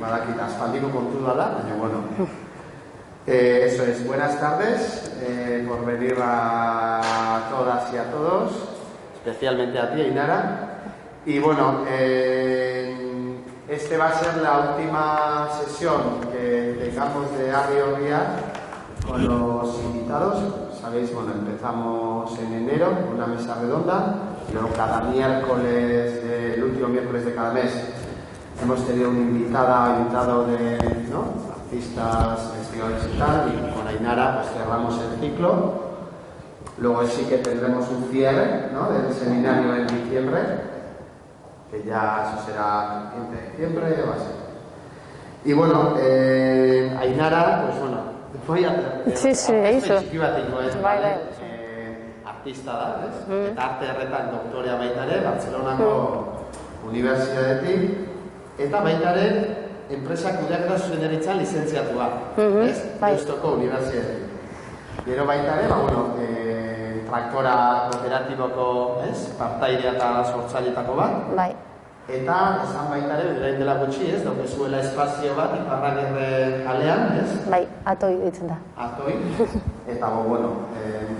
badakit aspaldiko kontu dala, baina bueno. Eso es, buenas tardes, por venir a todas y a todos, especialmente a ti, Ainara. Y bueno, este va a ser la última sesión que tengamos de Arri Orria con los invitados. Sabéis, bueno, empezamos en enero con una mesa redonda, luego cada miércoles, el último miércoles de cada mes, hemos tenido una invitado de, ¿no?, artistas, investigadores y tal, y con Ainara pues cerramos el ciclo. Luego sí que tendremos un cierre, ¿no?, del seminario en diciembre, que ya eso será 15 de diciembre, va a ser. Y bueno, Ainara, pues bueno, voy a eso. Artista da, ez? Eta arte erretan doktorea baita ere, Bartzelonako Unibertsitatetik, eta baita ere enpresak kudeaketa zuzendaritzan lizentziatua, ez? Deustuko Unibertsitatetik. Gero baita ere, traktora kooperatiboko, ez? Partaidea eta sortzaileetako bat. Bai. Eta esan baita ere, berain dela gutxi, ez? Daukezuela espazio bat, Iparragirre kalean, ez? Bai, atoi ditzen da. Atoi. Eta, bueno,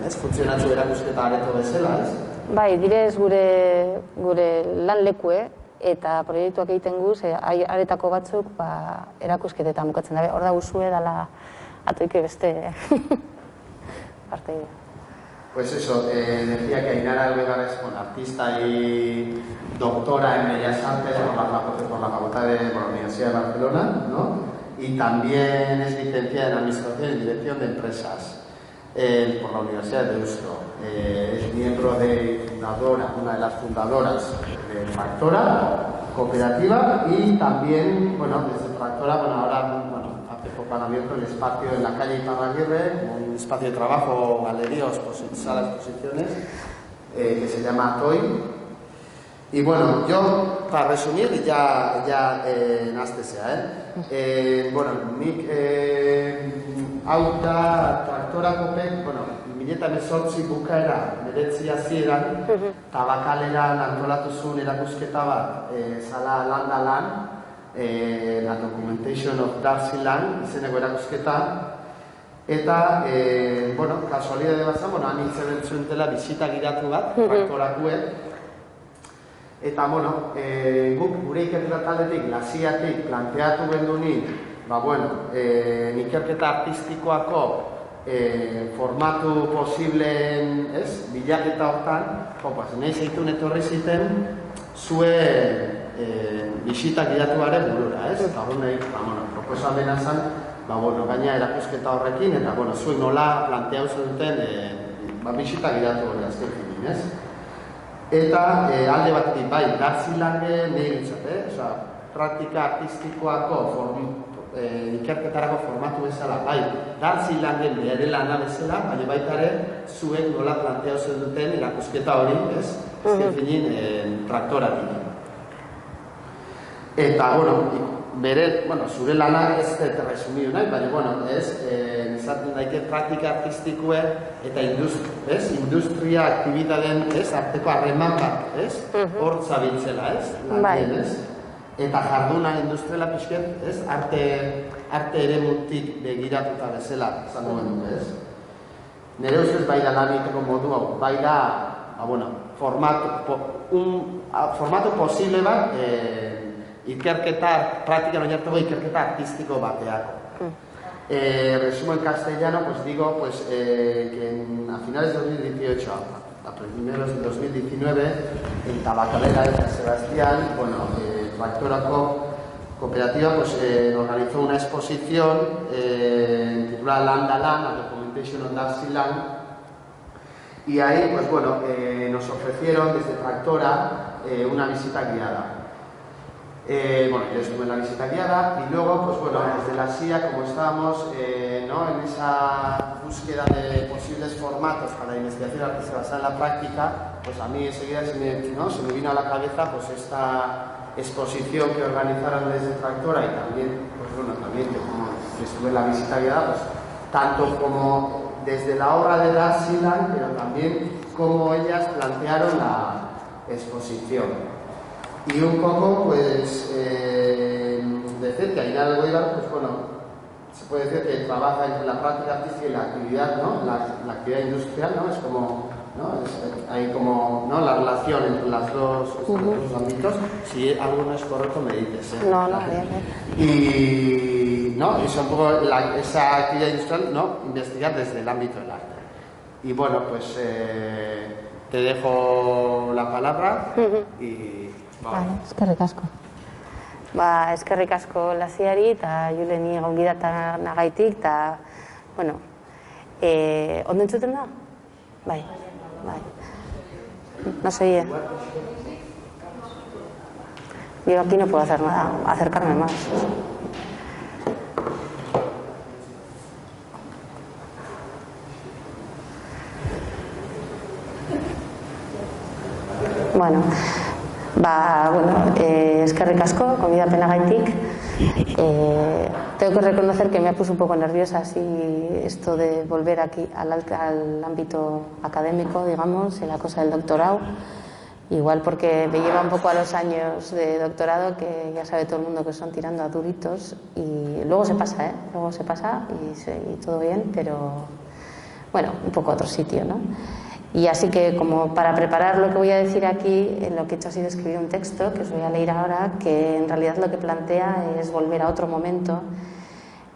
ez? Funtzionatzu erakusketa areto bezala, ez? Bai, direz gure lan lekue, eta proiektuak egiten guz, aretako batzuk erakusketetan bukatzen dabe. Hor da guzue dala atoike beste parteidea. Pues eso, decía que Ainara Alvegar es artista y doctora en Bellas Artes por la Facultad de la Universidad de Barcelona, ¿no? Y también es licenciada en Administración y Dirección de Empresas por la Universidad de Deusto. Es miembro de fundadora, una de las fundadoras de Tractora Cooperativa, y también, bueno, desde Tractora, ahora, hace poco han abierto el espacio en la calle Iparragirre, un espacio de trabajo, galerías, salas de exposiciones, que se llama Toy. Y bueno, yo, para resumir, ya nahaztezea, bueno, nik auta Traktora Kopek, bueno, 2018 bukaera, 19 hasieran, Tabakaleran antolatu zuen erakusketa bat, zala landa lan, la Documentation of Darcy Land, izeneko erakusketa, eta, bueno, kasualidade bat zan, han nintzen entzuentela bisita giratu bat, Traktorakuek, eta, bueno, guk gure ikerketa taldetik, lasiatik, planteatu bendunik, ikerketa artistikoako formatu posibleen, ez, bilaketa hortan, nahi zeitun etorri ziten, zuen bisita giratuaren burura, ez? Eta horrein, proposamena zen, gaina erakusketa horrekin, eta, zuen nola planteau zen bisita giratu hori azken fin, ez? Eta alde batetik, bai, Darcy Lange nahi ditzat, praktika artistikoako ikerketarako formatu bezala, bai, Darcy Lange bere lana bezala, baina baita ere zuen nola planteau zen duten erakusketa hori, ez? Azken finin traktoratik. Eta, zure lana ez dut resumidu nahi, baina, izaten daike praktika artistikue eta industria aktibitateen, arteko harreman bat, hor zabiltzela, lanien, eta jardunan industriala pixket, arte ere mutik begiratuta bezala, zan duen dut, Nere ustez bai da lan egiteko modu hau, bai da, formatu posible bat, praktikan oinartuko ikerketa artístico bateako. Resumo en castellano, digo que a finales de 2018, a primeros de 2019, en Tabacalera de San Sebastián, Tractora Cooperativa organizó una exposición titulada Land a Land, a Documentation on Darcy Land, y ahí, nos ofrecieron desde Tractora una visita guiada. Yo estuve en la visita guiada y luego, desde la SIA, como estábamos en esa búsqueda de posibles formatos para la investigación artística basada en la práctica, a mí enseguida se me vino a la cabeza esta exposición que organizaron desde Tractora, y también, que estuve en la visita guiada, tanto como desde la obra de Darcy Land, pero también cómo ellas plantearon la exposición. Y un poco, decir que Ainara Editorial Elgoibar, pues bueno, se puede decir que trabaja entre la práctica artística y la actividad, ¿no? La actividad industrial, ¿no? Es como, ¿no? Hay como, ¿no? La relación entre los dos ámbitos. Si algo no es correcto, me dices, ¿eh? No, bien. Y, ¿no? Es un poco esa actividad industrial, ¿no? Investigar desde el ámbito del arte. Y bueno, pues te dejo la palabra y... Vale, eskerrik asko. Eskerrik asko Laziari eta Juleni gonbidatanagaitik, eta, bueno, ondo entzuten da? Bai. No se oye. Yo aquí no puedo hacer nada, acercarme más. Bueno, eskerrik asko, gonbidapenagaitik. Tengo que reconocer que me puso un poco nerviosa así esto de volver aquí al ámbito académico, digamos, en la cosa del doctorado. Igual porque me lleva un poco a los años de doctorado, que ya sabe todo el mundo que son tirando a duritos, y luego se pasa, luego se pasa y todo bien, pero bueno, un poco a otro sitio, ¿no? Y así que, como para preparar lo que voy a decir aquí, lo que he hecho ha sido escribir un texto que os voy a leer ahora, que en realidad lo que plantea es volver a otro momento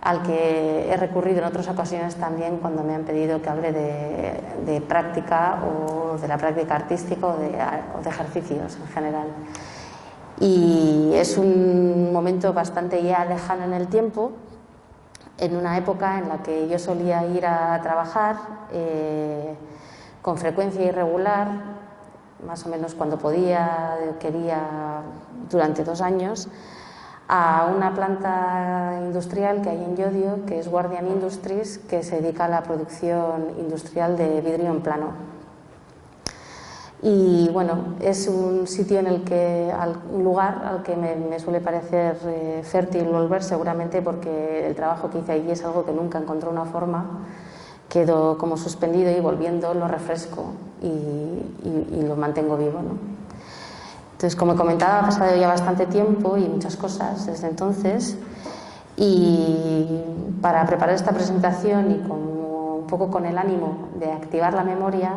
al que he recurrido en otras ocasiones también cuando me han pedido que hable de práctica, o de la práctica artística, o de ejercicios en general. Y es un momento bastante ya lejano en el tiempo, en una época en la que yo solía ir a trabajar con frecuencia irregular, más o menos cuando quería, durante 2 años, a una planta industrial que hay en Llodio, que es Guardian Industries, que se dedica a la producción industrial de vidrio en plano. Y bueno, es un sitio un lugar al que me suele parecer fértil volver, seguramente porque el trabajo que hice allí es algo que nunca encontró una forma. Quedo como suspendido, y volviendo lo refresco y lo mantengo vivo, ¿no? Entonces, como comentaba, ha pasado ya bastante tiempo y muchas cosas desde entonces, y para preparar esta presentación y un poco con el ánimo de activar la memoria,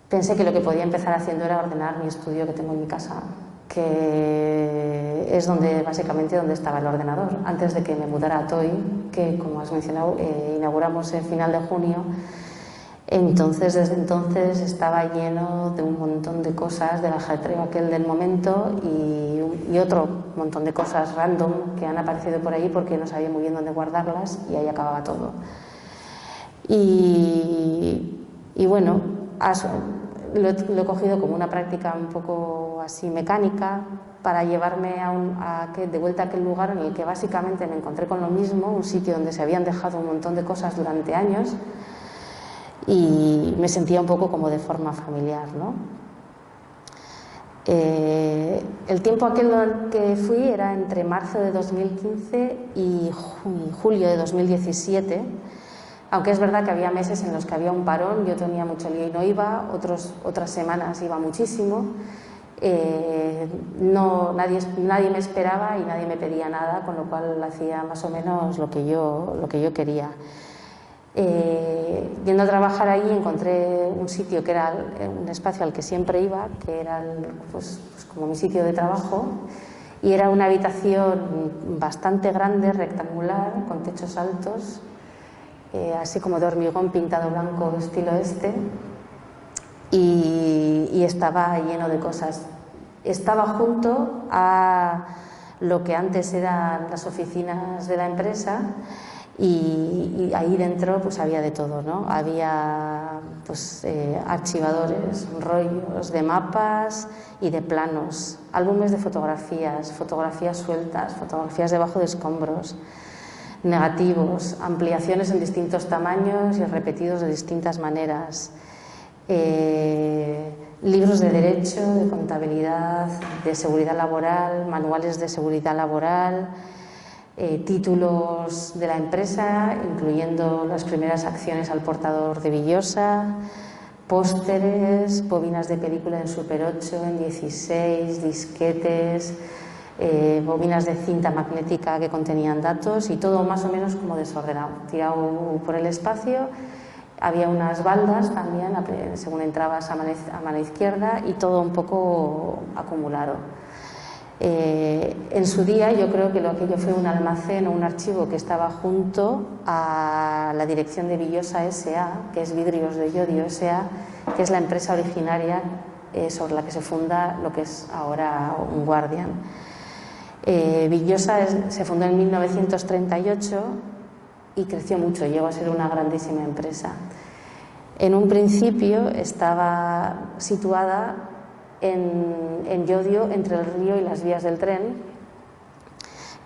pensé que lo que podía empezar haciendo era ordenar mi estudio que tengo en mi casa, que es básicamente donde estaba el ordenador, antes de que me mudara a Toi, que, como has mencionado, inauguramos el final de junio. Desde entonces estaba lleno de un montón de cosas, del ajetreo aquel del momento, y otro montón de cosas random que han aparecido por ahí porque no sabía muy bien dónde guardarlas, y ahí acababa todo. Y bueno, lo he cogido como una práctica un poco así mecánica, para llevarme de vuelta a aquel lugar en el que básicamente me encontré con lo mismo, un sitio donde se habían dejado un montón de cosas durante años, y me sentía un poco como de forma familiar, ¿no? El tiempo aquel que fui era entre marzo de 2015 y julio de 2017, aunque es verdad que había meses en los que había un parón, yo tenía mucho lío y no iba, otras semanas iba muchísimo. Nadie me esperaba y nadie me pedía nada, con lo cual hacía más o menos lo que yo quería. Yendo a trabajar allí encontré un sitio que era un espacio al que siempre iba, que era pues como mi sitio de trabajo, y era una habitación bastante grande, rectangular, con techos altos, así como de hormigón pintado blanco estilo y estaba lleno de cosas. Estaba junto a lo que antes eran las oficinas de la empresa, y ahí dentro pues había de todo, ¿no? Había pues archivadores, rollos de mapas y de planos, álbumes de fotografías sueltas, fotografías debajo de escombros, negativos, ampliaciones en distintos tamaños y repetidos de distintas maneras, libros de derecho, de contabilidad, de seguridad laboral, manuales de seguridad laboral, títulos de la empresa, incluyendo las primeras acciones al portador de Villosa, pósteres, bobinas de película en Super 8, en 16, disquetes, bobinas de cinta magnética que contenían datos y todo más o menos como desordenado, tirado por el espacio. Había unas baldas también, según entrabas a mano izquierda, y todo un poco acumulado. En su día yo creo que aquello fue un almacén o un archivo que estaba junto a la dirección de Villosa S.A., que es Vidrios de Llodio S.A., que es la empresa originaria sobre la que se funda lo que es ahora un Guardian. Villosa se fundó en 1938 y creció mucho, llegó a ser una grandísima empresa. En un principio estaba situada en Llodio, entre el río y las vías del tren,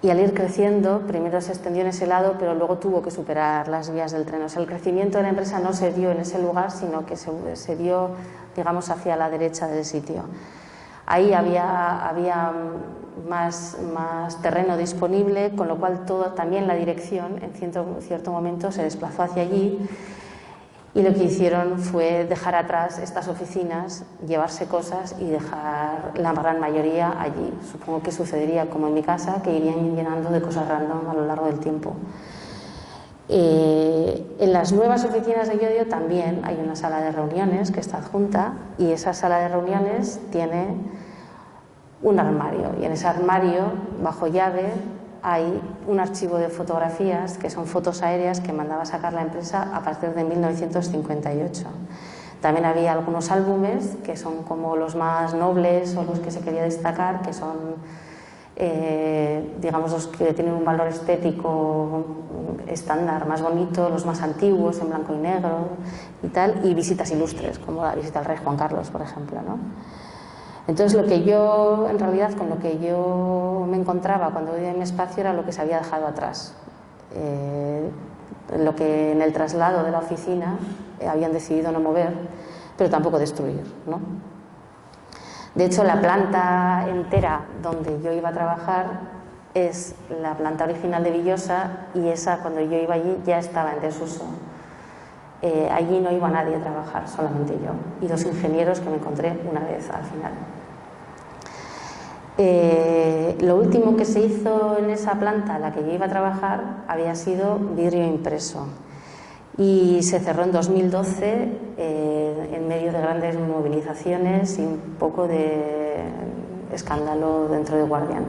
y al ir creciendo, primero se extendió en ese lado, pero luego tuvo que superar las vías del tren. O sea, el crecimiento de la empresa no se dio en ese lugar, sino que se dio, digamos, hacia la derecha del sitio. Ahí había más terreno disponible, con lo cual también la dirección en cierto momento se desplazó hacia allí, y lo que hicieron fue dejar atrás estas oficinas, llevarse cosas y dejar la gran mayoría allí. Supongo que sucedería como en mi casa, que irían llenando de cosas random a lo largo del tiempo. En las nuevas oficinas de Llodio también hay una sala de reuniones que está adjunta, y esa sala de reuniones tiene un armario, y en ese armario, bajo llave, hay un archivo de fotografías que son fotos aéreas que mandaba sacar la empresa a partir de 1958. También había algunos álbumes que son como los más nobles o los que se quería destacar, que son digamos los que tienen un valor estético estándar, más bonito, los más antiguos en blanco y negro y tal, y visitas ilustres como la visita al rey Juan Carlos, por ejemplo, ¿no? Entonces, en realidad, con lo que yo me encontraba cuando vivía en mi espacio era lo que se había dejado atrás. Lo que en el traslado de la oficina habían decidido no mover, pero tampoco destruir, ¿no? De hecho, la planta entera donde yo iba a trabajar es la planta original de Villosa, y esa, cuando yo iba allí, ya estaba en desuso. Allí no iba nadie a trabajar, solamente yo y dos ingenieros que me encontré una vez al final. Lo último que se hizo en esa planta a la que yo iba a trabajar había sido vidrio impreso, y se cerró en 2012 en medio de grandes movilizaciones y un poco de escándalo dentro de Guardian,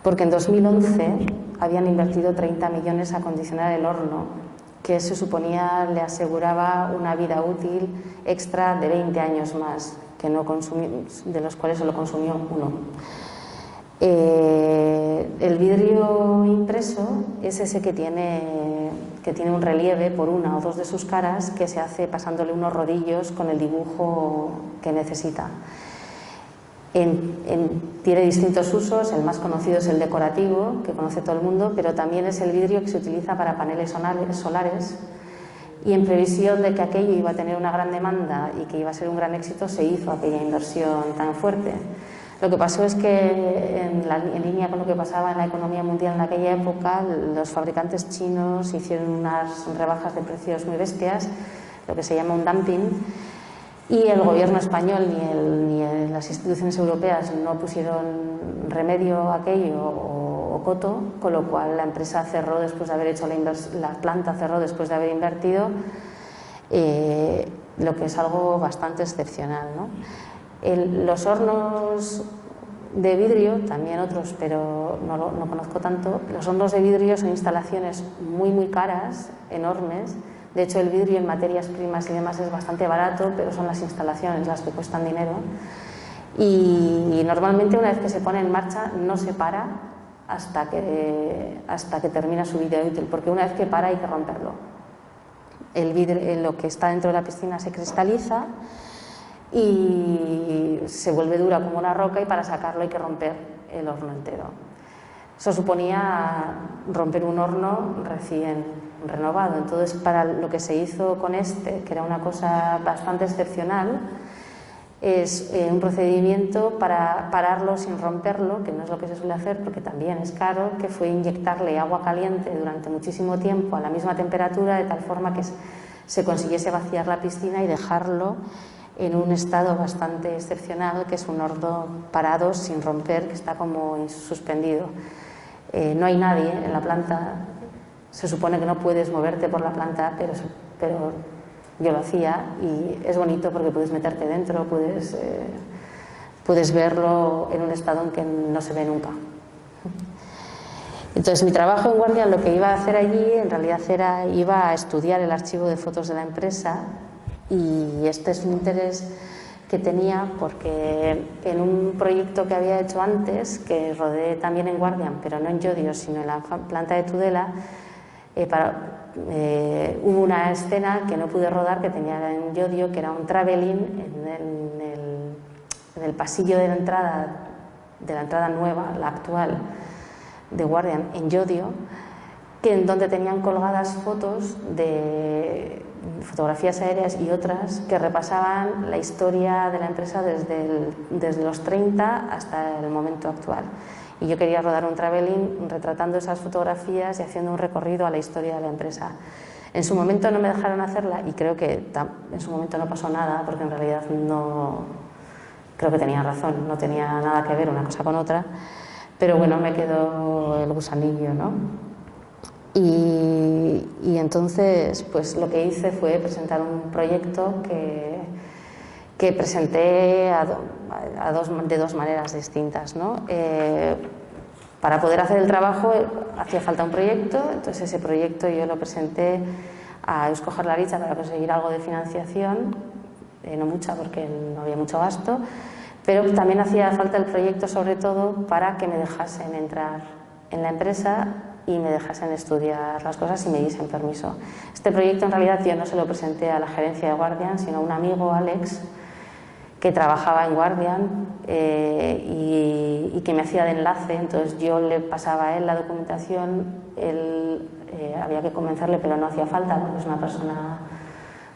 porque en 2011 habían invertido 30 millones a acondicionar el horno, que se suponía le aseguraba una vida útil extra de 20 años más, que no de los cuales solo consumió uno. El vidrio impreso es ese que tiene un relieve por una o dos de sus caras, que se hace pasándole unos rodillos con el dibujo que necesita. Tiene distintos usos. El más conocido es el decorativo, que conoce todo el mundo, pero también es el vidrio que se utiliza para paneles solares, y en previsión de que aquello iba a tener una gran demanda y que iba a ser un gran éxito, se hizo aquella inversión tan fuerte. Lo que pasó es que, en línea con lo que pasaba en la economía mundial en aquella época, los fabricantes chinos hicieron unas rebajas de precios muy bestias, lo que se llama un dumping, y el gobierno español ni las instituciones europeas no pusieron remedio a aquello o coto, con lo cual la empresa cerró después de haber hecho la planta cerró después de haber invertido, lo que es algo bastante excepcional, ¿no? Los hornos de vidrio, también otros, pero no conozco tanto. Los hornos de vidrio son instalaciones muy, muy caras, enormes. De hecho, el vidrio en materias primas y demás es bastante barato, pero son las instalaciones las que cuestan dinero. Y normalmente, una vez que se pone en marcha, no se para hasta que termina su vida útil, porque una vez que para hay que romperlo. El vidrio, lo que está dentro de la piscina, se cristaliza y se vuelve dura como una roca, y para sacarlo hay que romper el horno entero. Eso suponía romper un horno recién renovado. Entonces, para lo que se hizo con que era una cosa bastante excepcional, es un procedimiento para pararlo sin romperlo, que no es lo que se suele hacer porque también es caro, que fue inyectarle agua caliente durante muchísimo tiempo a la misma temperatura, de tal forma que se consiguiese vaciar la piscina y dejarlo en un estado bastante excepcional, que es un horno parado sin romper, que está como suspendido. No hay nadie en la planta, se supone que no puedes moverte por la planta, pero yo lo hacía y es bonito porque puedes meterte dentro, puedes verlo en un estado en que no se ve nunca. Entonces mi trabajo en Guardian, lo que iba a hacer allí en realidad iba a estudiar el archivo de fotos de la empresa, y este es un interés que tenía porque en un proyecto que había hecho antes, que rodé también en Guardian, pero no en Llodio, sino en la planta de Tudela, hubo una escena que no pude rodar, que tenía en Llodio, que era un traveling en el pasillo de la entrada nueva, la actual, de Guardian, en Llodio, en donde tenían colgadas fotos de fotografías aéreas y otras que repasaban la historia de la empresa desde los 30 hasta el momento actual. Y yo quería rodar un traveling retratando esas fotografías y haciendo un recorrido a la historia de la empresa. En su momento no me dejaron hacerla y creo que en su momento no pasó nada, porque en realidad creo que tenía razón, no tenía nada que ver una cosa con otra, pero bueno, me quedó el gusanillo, ¿no? Y entonces, pues lo que hice fue presentar un proyecto que presenté de dos maneras distintas, ¿no? Para poder hacer el trabajo hacía falta un proyecto, entonces ese proyecto yo lo presenté a Eusko Jaurlaritza para conseguir algo de financiación, no mucha porque no había mucho gasto, pero también hacía falta el proyecto sobre todo para que me dejasen entrar en la empresa y me dejasen estudiar las cosas y me diesen permiso. Este proyecto en realidad yo no se lo presenté a la gerencia de Guardian, sino a un amigo, Alex, que trabajaba en Guardian y que me hacía de enlace. Entonces yo le pasaba a él la documentación, él había que convencerle, pero no hacía falta porque es una persona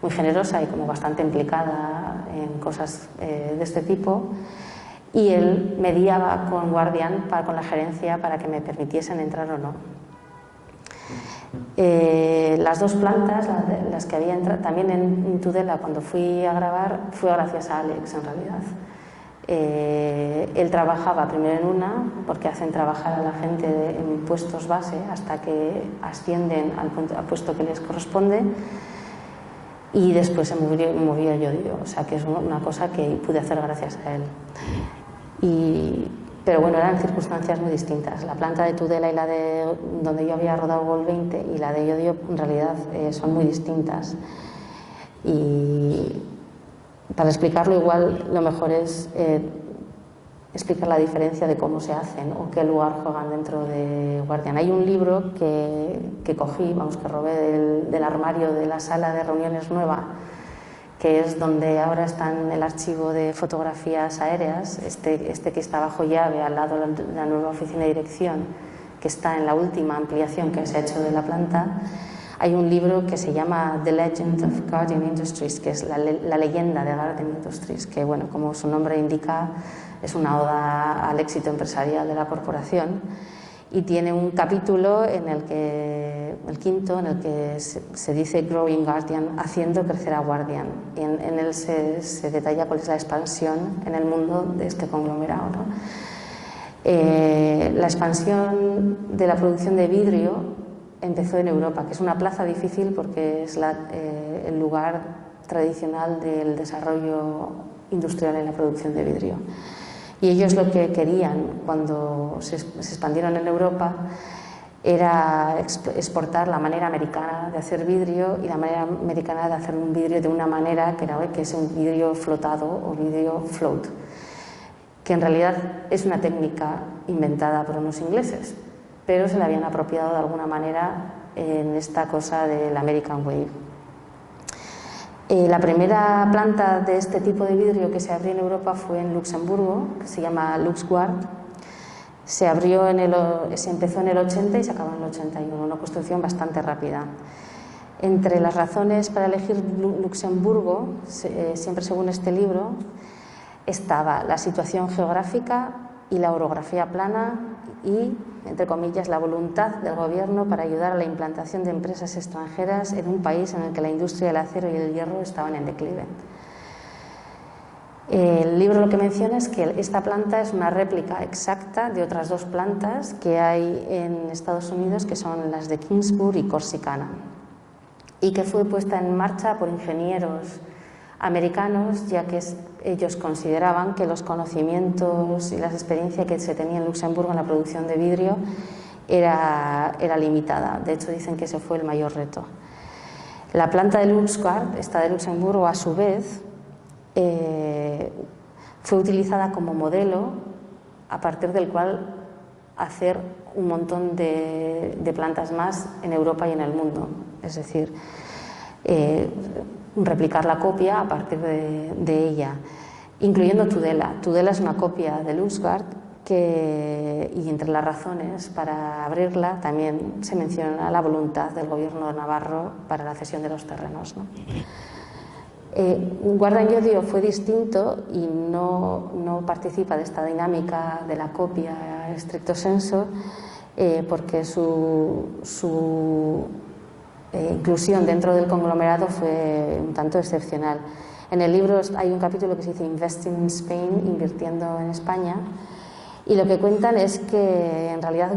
muy generosa y como bastante implicada en cosas de este tipo, y él mediaba con Guardian, con la gerencia, para que me permitiesen entrar o no. Las dos plantas, las que había entrado, también en Tudela, cuando fui a grabar, fue gracias a Alex en realidad. Él trabajaba primero en una, porque hacen trabajar a la gente en puestos base hasta que ascienden al puesto que les corresponde, y después se movió yo, o sea que es una cosa que pude hacer gracias a él. Pero bueno, eran circunstancias muy distintas. La planta de Tudela y la de donde yo había rodado Gol 20 y la de Llodio en realidad son muy distintas. Y para explicarlo igual lo mejor es explicar la diferencia de cómo se hacen o qué lugar juegan dentro de Guardian. Hay un libro que cogí, que robé del armario de la sala de reuniones nueva, que es donde ahora está en el archivo de fotografías aéreas, este que está bajo llave al lado de la nueva oficina de dirección, que está en la última ampliación que se ha hecho de la planta. Hay un libro que se llama The Legend of Guardian Industries, que es la leyenda de Guardian Industries, que bueno, como su nombre indica, es una oda al éxito empresarial de la corporación, y tiene un capítulo en el que, el quinto, en el que se dice Growing Guardian, haciendo crecer a Guardian, y en él se detalla cuál es la expansión en el mundo de este conglomerado, ¿no? La expansión de la producción de vidrio empezó en Europa, que es una plaza difícil porque es el lugar tradicional del desarrollo industrial en la producción de vidrio. Y ellos lo que querían cuando se expandieron en Europa era exportar la manera americana de hacer vidrio y la manera americana de hacer un vidrio de una manera que es un vidrio flotado o vidrio float, que en realidad es una técnica inventada por unos ingleses, pero se la habían apropiado de alguna manera en esta cosa del American Wave. La primera planta de este tipo de vidrio que se abrió en Europa fue en Luxemburgo, que se llama LuxGuard. Se empezó en el 80 y se acabó en el 81, una construcción bastante rápida. Entre las razones para elegir Luxemburgo, siempre según este libro, estaba la situación geográfica y la orografía plana y, entre comillas, la voluntad del gobierno para ayudar a la implantación de empresas extranjeras en un país en el que la industria del acero y el hierro estaban en declive. El libro lo que menciona es que esta planta es una réplica exacta de otras dos plantas que hay en Estados Unidos, que son las de Kingsburg y Corsicana, y que fue puesta en marcha por ingenieros americanos, ya que ellos consideraban que los conocimientos y la experiencia que se tenía en Luxemburgo en la producción de vidrio era limitada. De hecho, dicen que ese fue el mayor reto. La planta de Luxgard, esta de Luxemburgo, a su vez, fue utilizada como modelo a partir del cual hacer un montón de plantas más en Europa y en el mundo. Es decir, replicar la copia a partir de ella, incluyendo Tudela. Tudela es una copia de Luxgard y entre las razones para abrirla también se menciona la voluntad del gobierno de Navarro para la cesión de los terrenos, ¿no? Guardian Llodio fue distinto y no participa de esta dinámica de la copia estricto sensu, porque su inclusión dentro del conglomerado fue un tanto excepcional. En el libro hay un capítulo que se dice Investing in Spain, invirtiendo en España, y lo que cuentan es que en realidad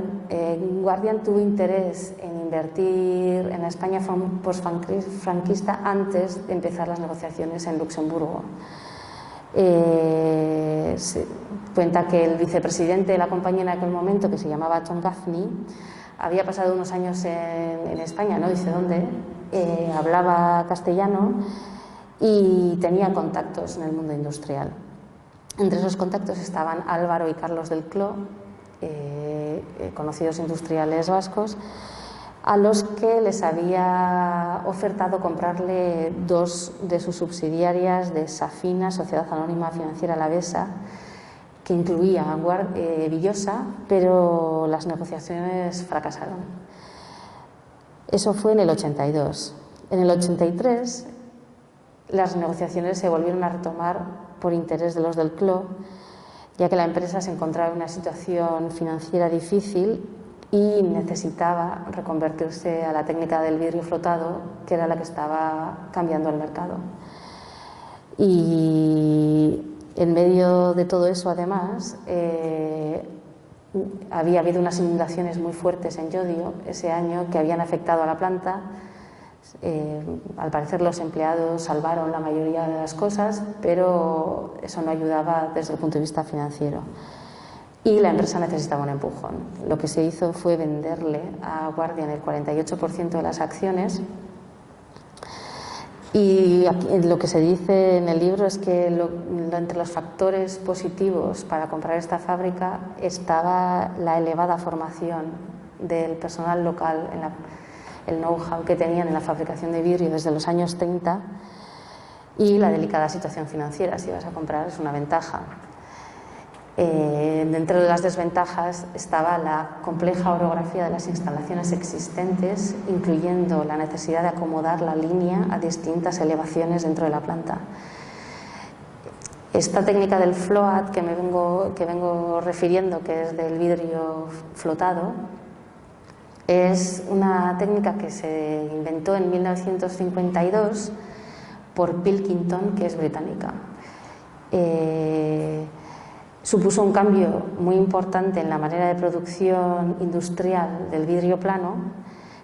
Guardian tuvo interés en invertir en la España postfranquista antes de empezar las negociaciones en Luxemburgo. Se cuenta que el vicepresidente de la compañía en aquel momento, que se llamaba Tom Gaffney, había pasado unos años en España, no dice dónde, hablaba castellano y tenía contactos en el mundo industrial. Entre esos contactos estaban Álvaro y Carlos del Cló, conocidos industriales vascos, a los que les había ofertado comprarle dos de sus subsidiarias de Safina, Sociedad Anónima Financiera Alavesa, que incluía Villosa, pero las negociaciones fracasaron. Eso fue en el 82. En el 83 las negociaciones se volvieron a retomar por interés de los del Cló, ya que la empresa se encontraba en una situación financiera difícil y necesitaba reconvertirse a la técnica del vidrio flotado, que era la que estaba cambiando el mercado. Y en medio de todo eso, además, había habido unas inundaciones muy fuertes en Llodio ese año que habían afectado a la planta. Al parecer los empleados salvaron la mayoría de las cosas, pero eso no ayudaba desde el punto de vista financiero y la empresa necesitaba un empujón. Lo que se hizo fue venderle a Guardian el 48% de las acciones, y lo que se dice en el libro es que entre los factores positivos para comprar esta fábrica estaba la elevada formación del personal local, el know-how que tenían en la fabricación de vidrio desde los años 30, y la delicada situación financiera. Si vas a comprar es una ventaja. Dentro de las desventajas estaba la compleja orografía de las instalaciones existentes, incluyendo la necesidad de acomodar la línea a distintas elevaciones dentro de la planta. Esta técnica del float que vengo refiriendo, que es del vidrio flotado, es una técnica que se inventó en 1952 por Pilkington, que es británica. Supuso un cambio muy importante en la manera de producción industrial del vidrio plano,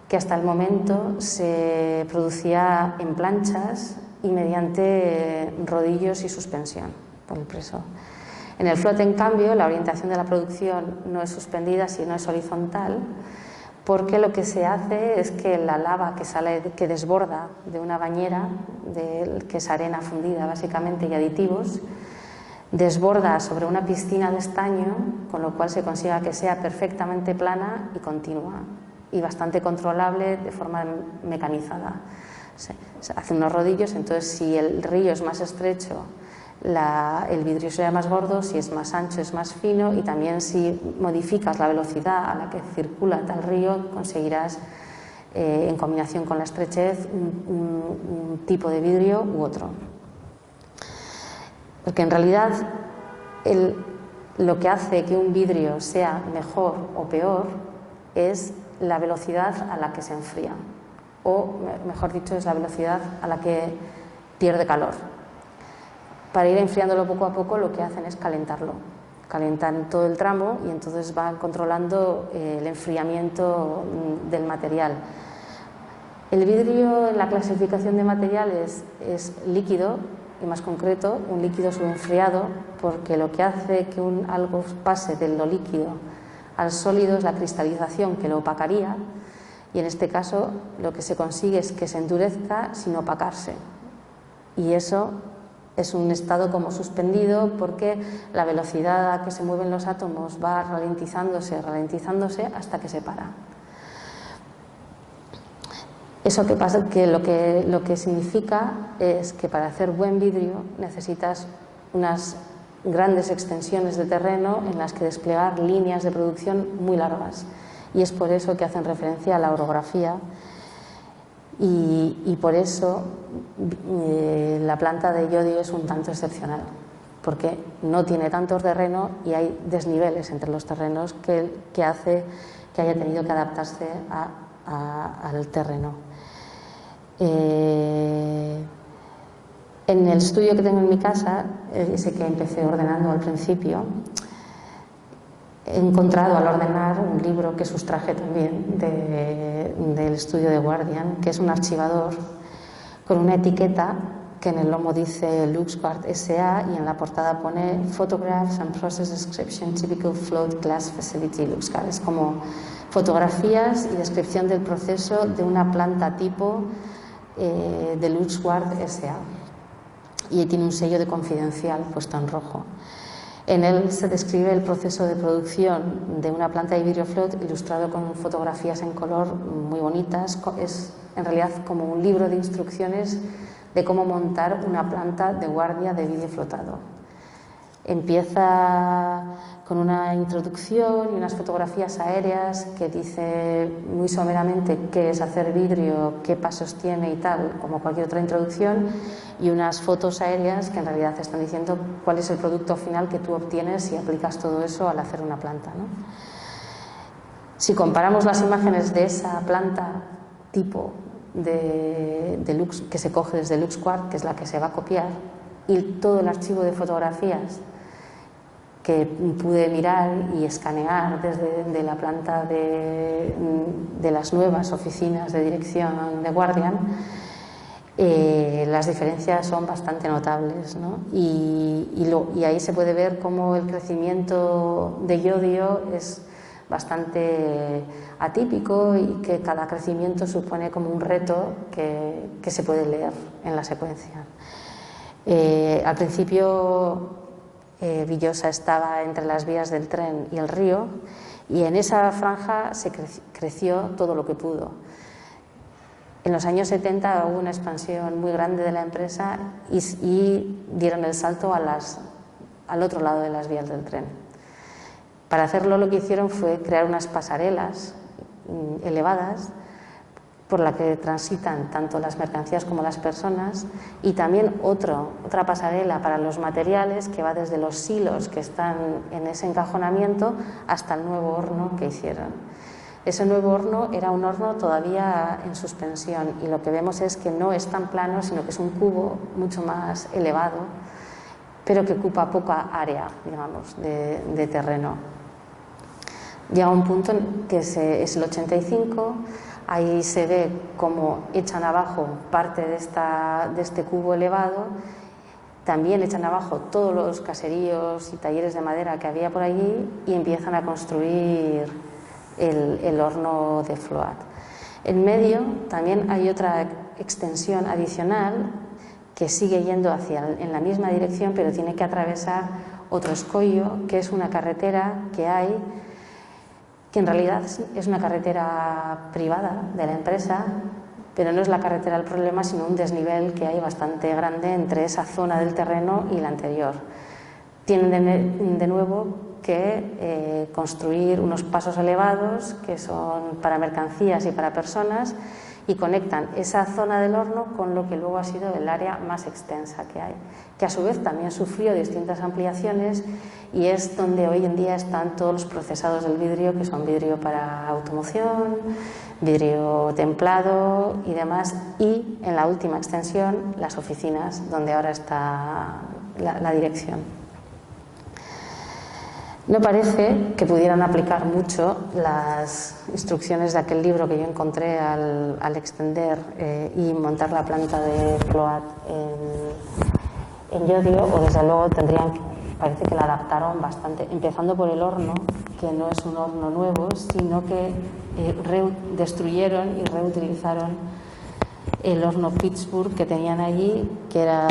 que hasta el momento se producía en planchas y mediante rodillos y suspensión por el preso. En el float, en cambio, la orientación de la producción no es suspendida, sino es horizontal, porque lo que se hace es que la lava que desborda de una bañera, que es arena fundida básicamente y aditivos, desborda sobre una piscina de estaño, con lo cual se consiga que sea perfectamente plana y continua y bastante controlable de forma mecanizada. Se hacen unos rodillos, entonces si el río es más estrecho, el vidrio será más gordo, si es más ancho es más fino, y también si modificas la velocidad a la que circula tal río conseguirás, en combinación con la estrechez, un tipo de vidrio u otro. Porque en realidad lo que hace que un vidrio sea mejor o peor es la velocidad a la que se enfría, o mejor dicho, es la velocidad a la que pierde calor. Para ir enfriándolo poco a poco, lo que hacen es calentarlo. Calentan todo el tramo y entonces van controlando el enfriamiento del material. El vidrio, en la clasificación de materiales, es líquido, y más concreto, un líquido subenfriado, porque lo que hace que algo pase de lo líquido al sólido es la cristalización, que lo opacaría, y en este caso lo que se consigue es que se endurezca sin opacarse. Y eso es un estado como suspendido, porque la velocidad a que se mueven los átomos va ralentizándose hasta que se para. Eso que pasa, que lo que significa es que para hacer buen vidrio necesitas unas grandes extensiones de terreno en las que desplegar líneas de producción muy largas, y es por eso que hacen referencia a la orografía, y por eso la planta de Llodio es un tanto excepcional, porque no tiene tanto terreno y hay desniveles entre los terrenos que hace que haya tenido que adaptarse al terreno. En el estudio que tengo en mi casa, ese que empecé ordenando al principio, he encontrado al ordenar un libro que sustraje también del estudio de Guardian, que es un archivador con una etiqueta que en el lomo dice LuxGuard SA y en la portada pone Photographs and Process Description Typical Float Glass Facility LuxGuard. Es como fotografías y descripción del proceso de una planta tipo de LuxGuard SA, y tiene un sello de confidencial puesto en rojo. En él se describe el proceso de producción de una planta de vidrio float ilustrado con fotografías en color muy bonitas. Es en realidad como un libro de instrucciones de cómo montar una planta de guardia de vidrio flotado. Empieza con una introducción y unas fotografías aéreas que dice muy someramente qué es hacer vidrio, qué pasos tiene y tal, como cualquier otra introducción, y unas fotos aéreas que en realidad te están diciendo cuál es el producto final que tú obtienes si aplicas todo eso al hacer una planta, ¿no? Si comparamos las imágenes de esa planta tipo que se coge desde LuxGuard, que es la que se va a copiar, y todo el archivo de fotografías que pude mirar y escanear desde la planta de las nuevas oficinas de dirección de Guardian, las diferencias son bastante notables, ¿no? Y ahí se puede ver cómo el crecimiento de Llodio es bastante atípico y que cada crecimiento supone como un reto que se puede leer en la secuencia. Al principio Villosa estaba entre las vías del tren y el río, y en esa franja se creció todo lo que pudo. En los años 70 hubo una expansión muy grande de la empresa y dieron el salto al otro lado de las vías del tren. Para hacerlo, lo que hicieron fue crear unas pasarelas elevadas por la que transitan tanto las mercancías como las personas, y también otra pasarela para los materiales que va desde los silos que están en ese encajonamiento hasta el nuevo horno que hicieron. Ese nuevo horno era un horno todavía en suspensión, y lo que vemos es que no es tan plano, sino que es un cubo mucho más elevado, pero que ocupa poca área, digamos, de terreno. Llega un punto en que es el 85. Ahí se ve cómo echan abajo parte de este cubo elevado. También echan abajo todos los caseríos y talleres de madera que había por allí y empiezan a construir el horno de Float. En medio también hay otra extensión adicional que sigue yendo en la misma dirección, pero tiene que atravesar otro escollo, que es una carretera que hay, que en realidad es una carretera privada de la empresa, pero no es la carretera el problema, sino un desnivel que hay bastante grande entre esa zona del terreno y la anterior. Tienen de nuevo que construir unos pasos elevados que son para mercancías y para personas, y conectan esa zona del horno con lo que luego ha sido el área más extensa que hay, que a su vez también sufrió distintas ampliaciones, y es donde hoy en día están todos los procesados del vidrio, que son vidrio para automoción, vidrio templado y demás, y en la última extensión las oficinas, donde ahora está la dirección. No parece que pudieran aplicar mucho las instrucciones de aquel libro que yo encontré al extender y montar la planta de float en yodio, o desde luego parece que la adaptaron bastante, empezando por el horno, que no es un horno nuevo, sino que destruyeron y reutilizaron el horno Pittsburgh que tenían allí, que era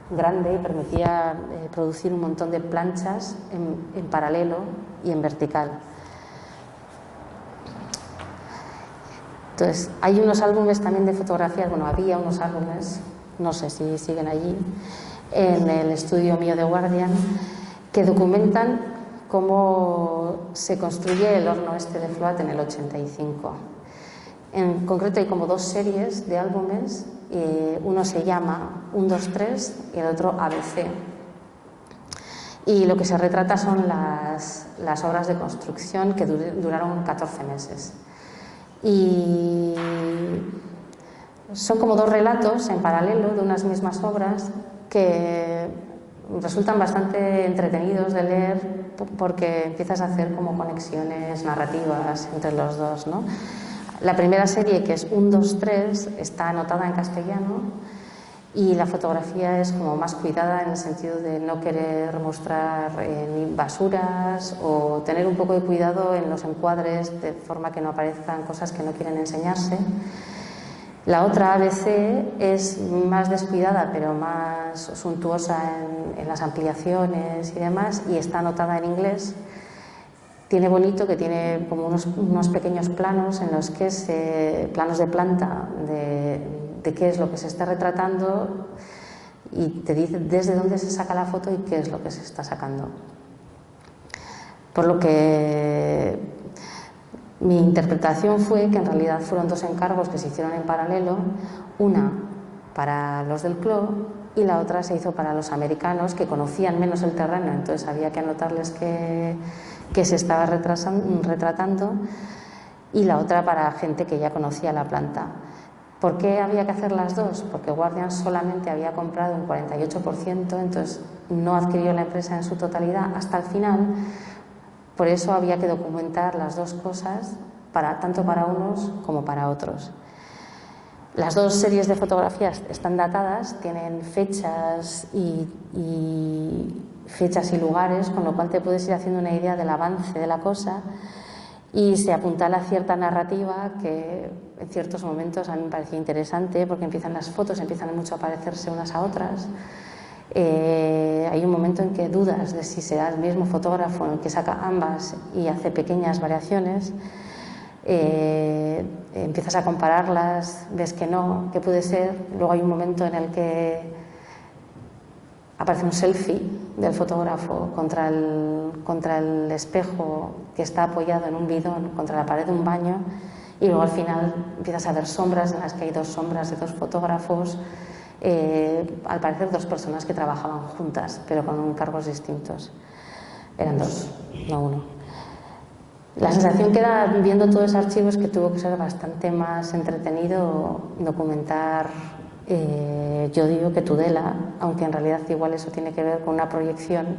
grande y permitía producir un montón de planchas en paralelo y en vertical. Entonces, hay unos álbumes también de fotografías, bueno, había unos álbumes, no sé si siguen allí, en el estudio mío de Guardian, que documentan cómo se construye el horno este de Float en el 85. En concreto hay como 2 series de álbumes, uno se llama 1, 2, 3 y el otro ABC. Y lo que se retrata son las obras de construcción que duraron 14 meses. Y son como 2 relatos en paralelo de unas mismas obras que resultan bastante entretenidos de leer porque empiezas a hacer como conexiones narrativas entre los dos, ¿no? La primera serie, que es 1, 2, 3, está anotada en castellano y la fotografía es como más cuidada en el sentido de no querer mostrar ni basuras o tener un poco de cuidado en los encuadres de forma que no aparezcan cosas que no quieren enseñarse. La otra ABC es más descuidada pero más suntuosa en las ampliaciones y demás, y está anotada en inglés. Tiene bonito que tiene como unos pequeños planos en los que planos de planta de qué es lo que se está retratando y te dice desde dónde se saca la foto y qué es lo que se está sacando. Por lo que mi interpretación fue que en realidad fueron 2 encargos que se hicieron en paralelo, una para los del CLO y la otra se hizo para los americanos, que conocían menos el terreno, entonces había que anotarles que se estaba retratando, y la otra para gente que ya conocía la planta. ¿Por qué había que hacer las 2? Porque Guardian solamente había comprado un 48%, entonces no adquirió la empresa en su totalidad hasta el final. Por eso había que documentar las 2 cosas, tanto para unos como para otros. Las 2 series de fotografías están datadas, tienen fechas y lugares, con lo cual te puedes ir haciendo una idea del avance de la cosa, y se apuntala cierta narrativa que en ciertos momentos a mí me parecía interesante, porque las fotos empiezan mucho a parecerse unas a otras. Hay un momento en que dudas de si será el mismo fotógrafo el que saca ambas y hace pequeñas variaciones. Empiezas a compararlas, ves que no, que puede ser. Luego hay un momento en el que aparece un selfie del fotógrafo contra el espejo que está apoyado en un bidón contra la pared de un baño, y luego al final empiezas a ver sombras en las que hay 2 sombras de 2 fotógrafos, al parecer 2 personas que trabajaban juntas pero con encargos distintos. Eran 2, no 1. La sensación que da viendo todos esos archivos es que tuvo que ser bastante más entretenido documentar yodio que Tudela, aunque en realidad igual eso tiene que ver con una proyección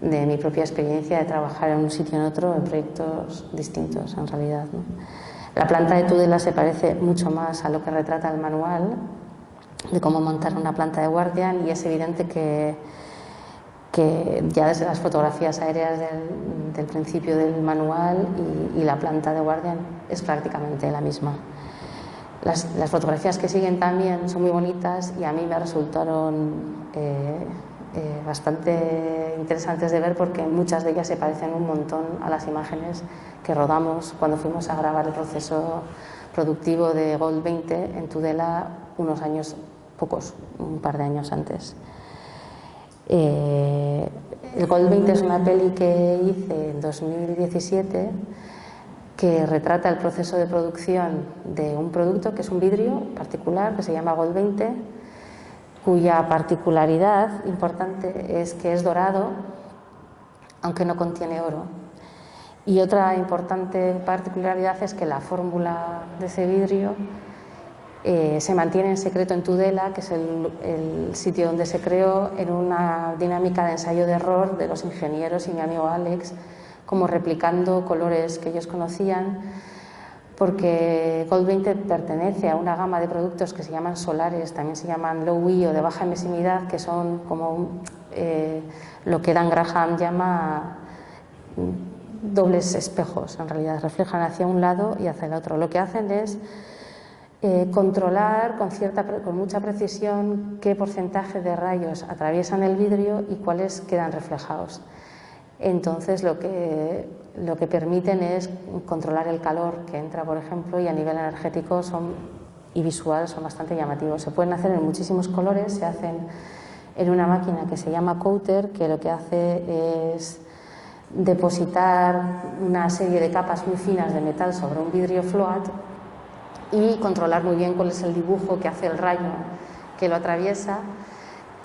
de mi propia experiencia de trabajar en un sitio en otro en proyectos distintos en realidad, ¿no? La planta de Tudela se parece mucho más a lo que retrata el manual de cómo montar una planta de Guardian, y es evidente que ya desde las fotografías aéreas del principio del manual y la planta de Guardian es prácticamente la misma. Las fotografías que siguen también son muy bonitas y a mí me resultaron bastante interesantes de ver, porque muchas de ellas se parecen un montón a las imágenes que rodamos cuando fuimos a grabar el proceso productivo de Gold 20 en Tudela unos años, un par de años antes. El Gold 20 es una peli que hice en 2017 que retrata el proceso de producción de un producto que es un vidrio particular que se llama Gold 20, cuya particularidad importante es que es dorado aunque no contiene oro. Y otra importante particularidad es que la fórmula de ese vidrio Se mantiene en secreto en Tudela, que es el sitio donde se creó, en una dinámica de ensayo de error de los ingenieros y mi amigo Alex, como replicando colores que ellos conocían, porque Gold 20 pertenece a una gama de productos que se llaman solares, también se llaman low E o de baja emisividad, que son como lo que Dan Graham llama dobles espejos, en realidad reflejan hacia un lado y hacia el otro. Lo que hacen es controlar con mucha precisión qué porcentaje de rayos atraviesan el vidrio y cuáles quedan reflejados. Entonces lo que permiten es controlar el calor que entra, por ejemplo, y a nivel energético y visual son bastante llamativos. Se pueden hacer en muchísimos colores, se hacen en una máquina que se llama coater, que lo que hace es depositar una serie de capas muy finas de metal sobre un vidrio float y controlar muy bien cuál es el dibujo que hace el rayo que lo atraviesa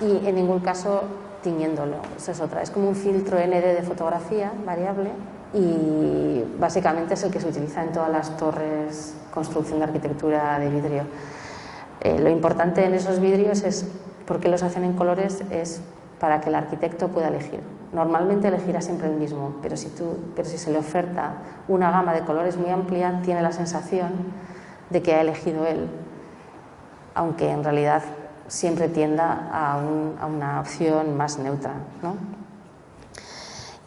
y en ningún caso tiñéndolo. Esa es otra. Es como un filtro ND de fotografía variable y básicamente es el que se utiliza en todas las torres, construcción de arquitectura de vidrio. Lo importante en esos vidrios es, ¿por qué los hacen en colores? Es para que el arquitecto pueda elegir. Normalmente elegirá siempre el mismo, pero si se le oferta una gama de colores muy amplia, tiene la sensación de que ha elegido él, aunque en realidad siempre tienda a una opción más neutra, ¿no?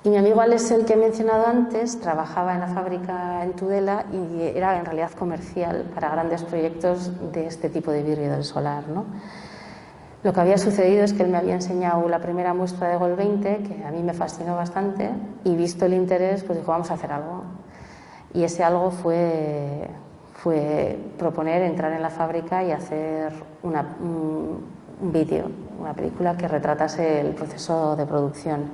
Y mi amigo Alex, el que he mencionado antes, trabajaba en la fábrica en Tudela y era en realidad comercial para grandes proyectos de este tipo de vidrio del solar, ¿no? Lo que había sucedido es que él me había enseñado la primera muestra de Gold 20, que a mí me fascinó bastante, y visto el interés, pues dijo, vamos a hacer algo. Y ese algo fue proponer entrar en la fábrica y hacer un vídeo, una película que retratase el proceso de producción.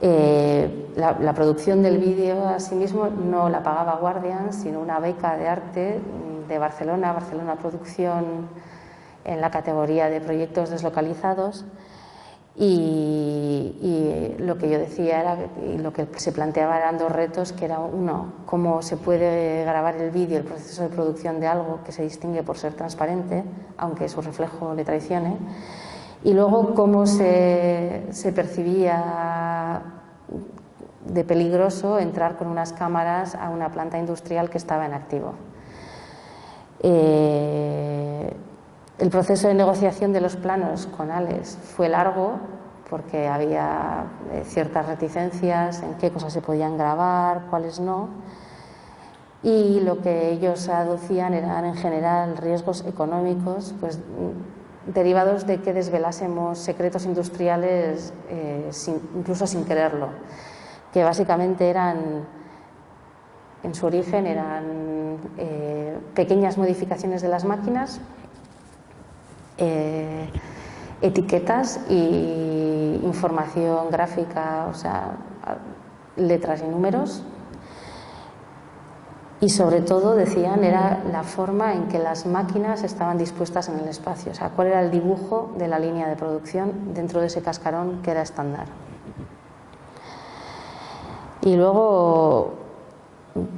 La producción del vídeo asimismo no la pagaba Guardian, sino una beca de arte de Barcelona Producción, en la categoría de proyectos deslocalizados. Y lo que yo decía era, y lo que se planteaba eran dos retos, que era uno, cómo se puede grabar el vídeo, el proceso de producción de algo que se distingue por ser transparente, aunque su reflejo le traicione, y luego cómo se percibía de peligroso entrar con unas cámaras a una planta industrial que estaba en activo. El proceso de negociación de los planos con Alex fue largo porque había ciertas reticencias en qué cosas se podían grabar, cuáles no, y lo que ellos aducían eran en general riesgos económicos, pues derivados de que desvelásemos secretos industriales incluso sin quererlo, que básicamente en su origen eran pequeñas modificaciones de las máquinas, etiquetas y información gráfica, o sea, letras y números, y sobre todo, decían, era la forma en que las máquinas estaban dispuestas en el espacio, o sea, cuál era el dibujo de la línea de producción dentro de ese cascarón que era estándar. Y luego,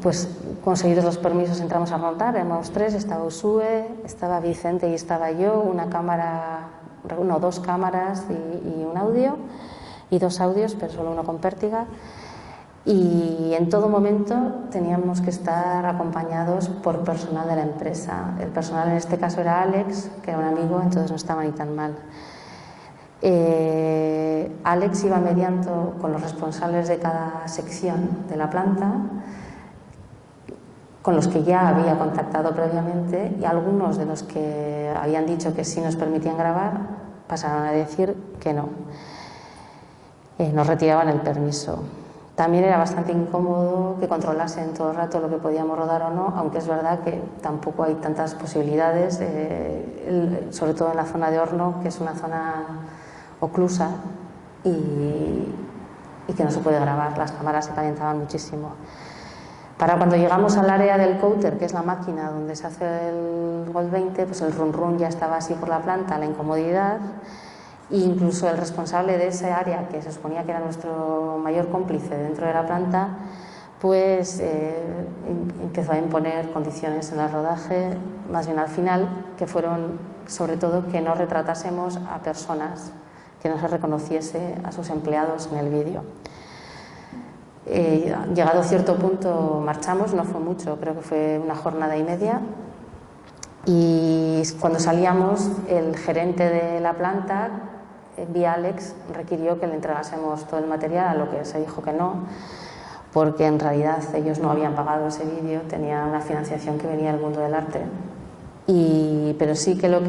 pues conseguidos los permisos, entramos a montar, éramos tres, estaba Usue, estaba Vicente y estaba yo, dos cámaras y un audio, y dos audios, pero solo uno con pértiga, y en todo momento teníamos que estar acompañados por personal de la empresa. El personal en este caso era Alex, que era un amigo, entonces no estaba ni tan mal. Alex iba mediando con los responsables de cada sección de la planta, con los que ya había contactado previamente, y algunos de los que habían dicho que sí nos permitían grabar pasaron a decir que no, nos retiraban el permiso. También era bastante incómodo que controlasen todo el rato lo que podíamos rodar o no, aunque es verdad que tampoco hay tantas posibilidades, sobre todo en la zona de horno, que es una zona oclusa y que no se puede grabar, las cámaras se calentaban muchísimo. Para cuando llegamos al área del coater, que es la máquina donde se hace el Gold 20, pues el run run ya estaba así por la planta, la incomodidad, e incluso el responsable de ese área, que se suponía que era nuestro mayor cómplice dentro de la planta, pues empezó a imponer condiciones en el rodaje, más bien al final, que fueron sobre todo que no retratásemos a personas, que no se reconociese a sus empleados en el vídeo. Llegado a cierto punto marchamos, no fue mucho, creo que fue una jornada y media, y cuando salíamos el gerente de la planta, vía Alex, requirió que le entregásemos todo el material, a lo que se dijo que no, porque en realidad ellos no habían pagado ese vídeo, tenían una financiación que venía del mundo del arte. Pero sí que lo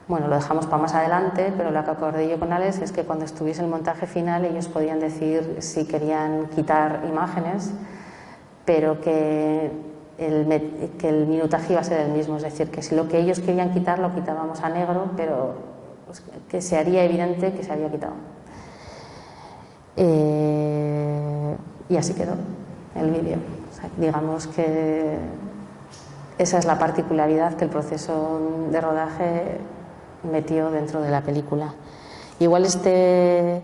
dejamos para más adelante, pero lo que acordé yo con Alex es que cuando estuviese el montaje final ellos podían decir si querían quitar imágenes, pero que el minutaje iba a ser el mismo, es decir, que si lo que ellos querían quitar lo quitábamos a negro, pero pues, que se haría evidente que se había quitado. Y así quedó el vídeo. O sea, digamos que esa es la particularidad que el proceso de rodaje metió dentro de la película. Igual este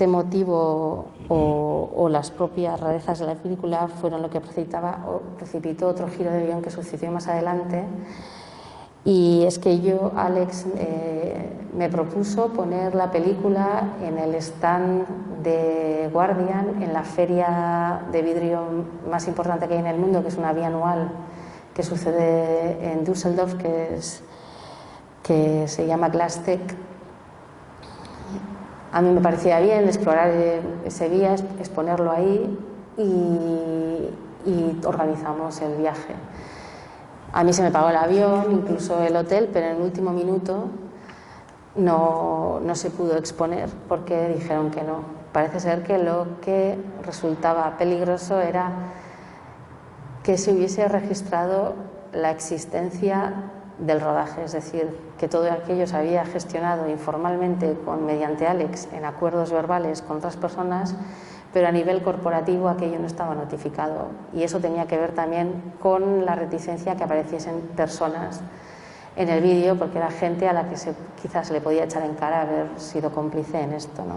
motivo o las propias rarezas de la película fueron lo que precipitó otro giro de guión que sucedió más adelante. Y es que Alex, me propuso poner la película en el stand de Guardian, en la feria de vidrio más importante que hay en el mundo, que es una bianual que sucede en Düsseldorf, que se llama Glasstec. A mí me parecía bien explorar ese día, exponerlo ahí y organizamos el viaje. A mí se me pagó el avión, incluso el hotel, pero en el último minuto no se pudo exponer porque dijeron que no. Parece ser que lo que resultaba peligroso era que se hubiese registrado la existencia del rodaje, es decir, que todo aquello se había gestionado informalmente mediante Alex en acuerdos verbales con otras personas, pero a nivel corporativo aquello no estaba notificado, y eso tenía que ver también con la reticencia que apareciesen personas en el vídeo, porque era gente a la que quizás se le podía echar en cara haber sido cómplice en esto, ¿no?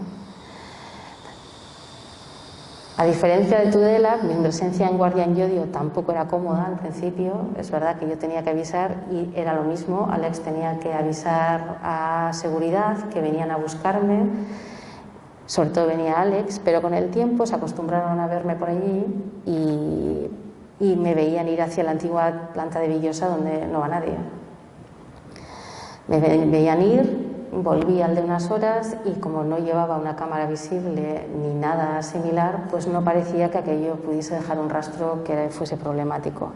A diferencia de Tudela, mi presencia en Guardian Yodio tampoco era cómoda al principio. Es verdad que yo tenía que avisar y era lo mismo. Alex tenía que avisar a seguridad que venían a buscarme. Sobre todo venía Alex, pero con el tiempo se acostumbraron a verme por allí y me veían ir hacia la antigua planta de Villosa, donde no va nadie. Me veían ir, volví al de unas horas y como no llevaba una cámara visible ni nada similar, pues no parecía que aquello pudiese dejar un rastro que fuese problemático.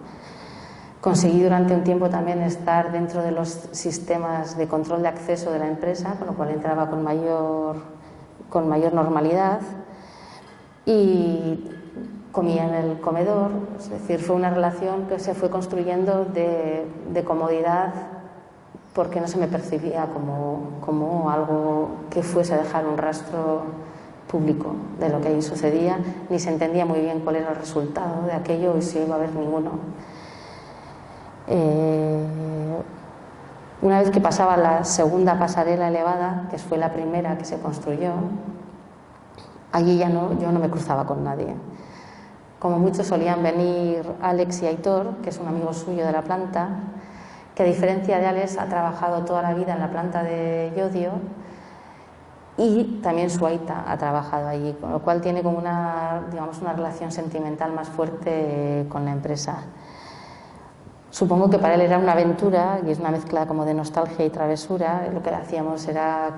Conseguí durante un tiempo también estar dentro de los sistemas de control de acceso de la empresa, con lo cual entraba con mayor normalidad y comía en el comedor. Es decir, fue una relación que se fue construyendo de comodidad, porque no se me percibía como algo que fuese a dejar un rastro público de lo que ahí sucedía, ni se entendía muy bien cuál era el resultado de aquello y si iba a haber ninguno. Una vez que pasaba la segunda pasarela elevada, que fue la primera que se construyó, allí yo no me cruzaba con nadie. Como muchos solían venir Alex y Aitor, que es un amigo suyo de la planta, que a diferencia de Alex ha trabajado toda la vida en la planta de Yodio, y también su aita ha trabajado allí, con lo cual tiene como una relación sentimental más fuerte con la empresa. Supongo que para él era una aventura y es una mezcla como de nostalgia y travesura. Lo que hacíamos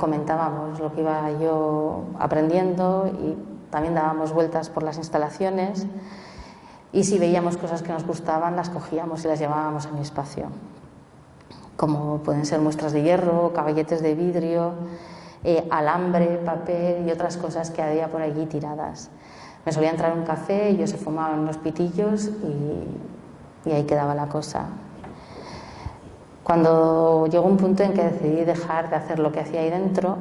comentábamos lo que iba yo aprendiendo y también dábamos vueltas por las instalaciones, y si veíamos cosas que nos gustaban las cogíamos y las llevábamos a mi espacio, como pueden ser muestras de hierro, caballetes de vidrio, alambre, papel y otras cosas que había por allí tiradas. Me solía entrar un café, ellos se fumaban unos pitillos y ahí quedaba la cosa. Cuando llegó un punto en que decidí dejar de hacer lo que hacía ahí dentro,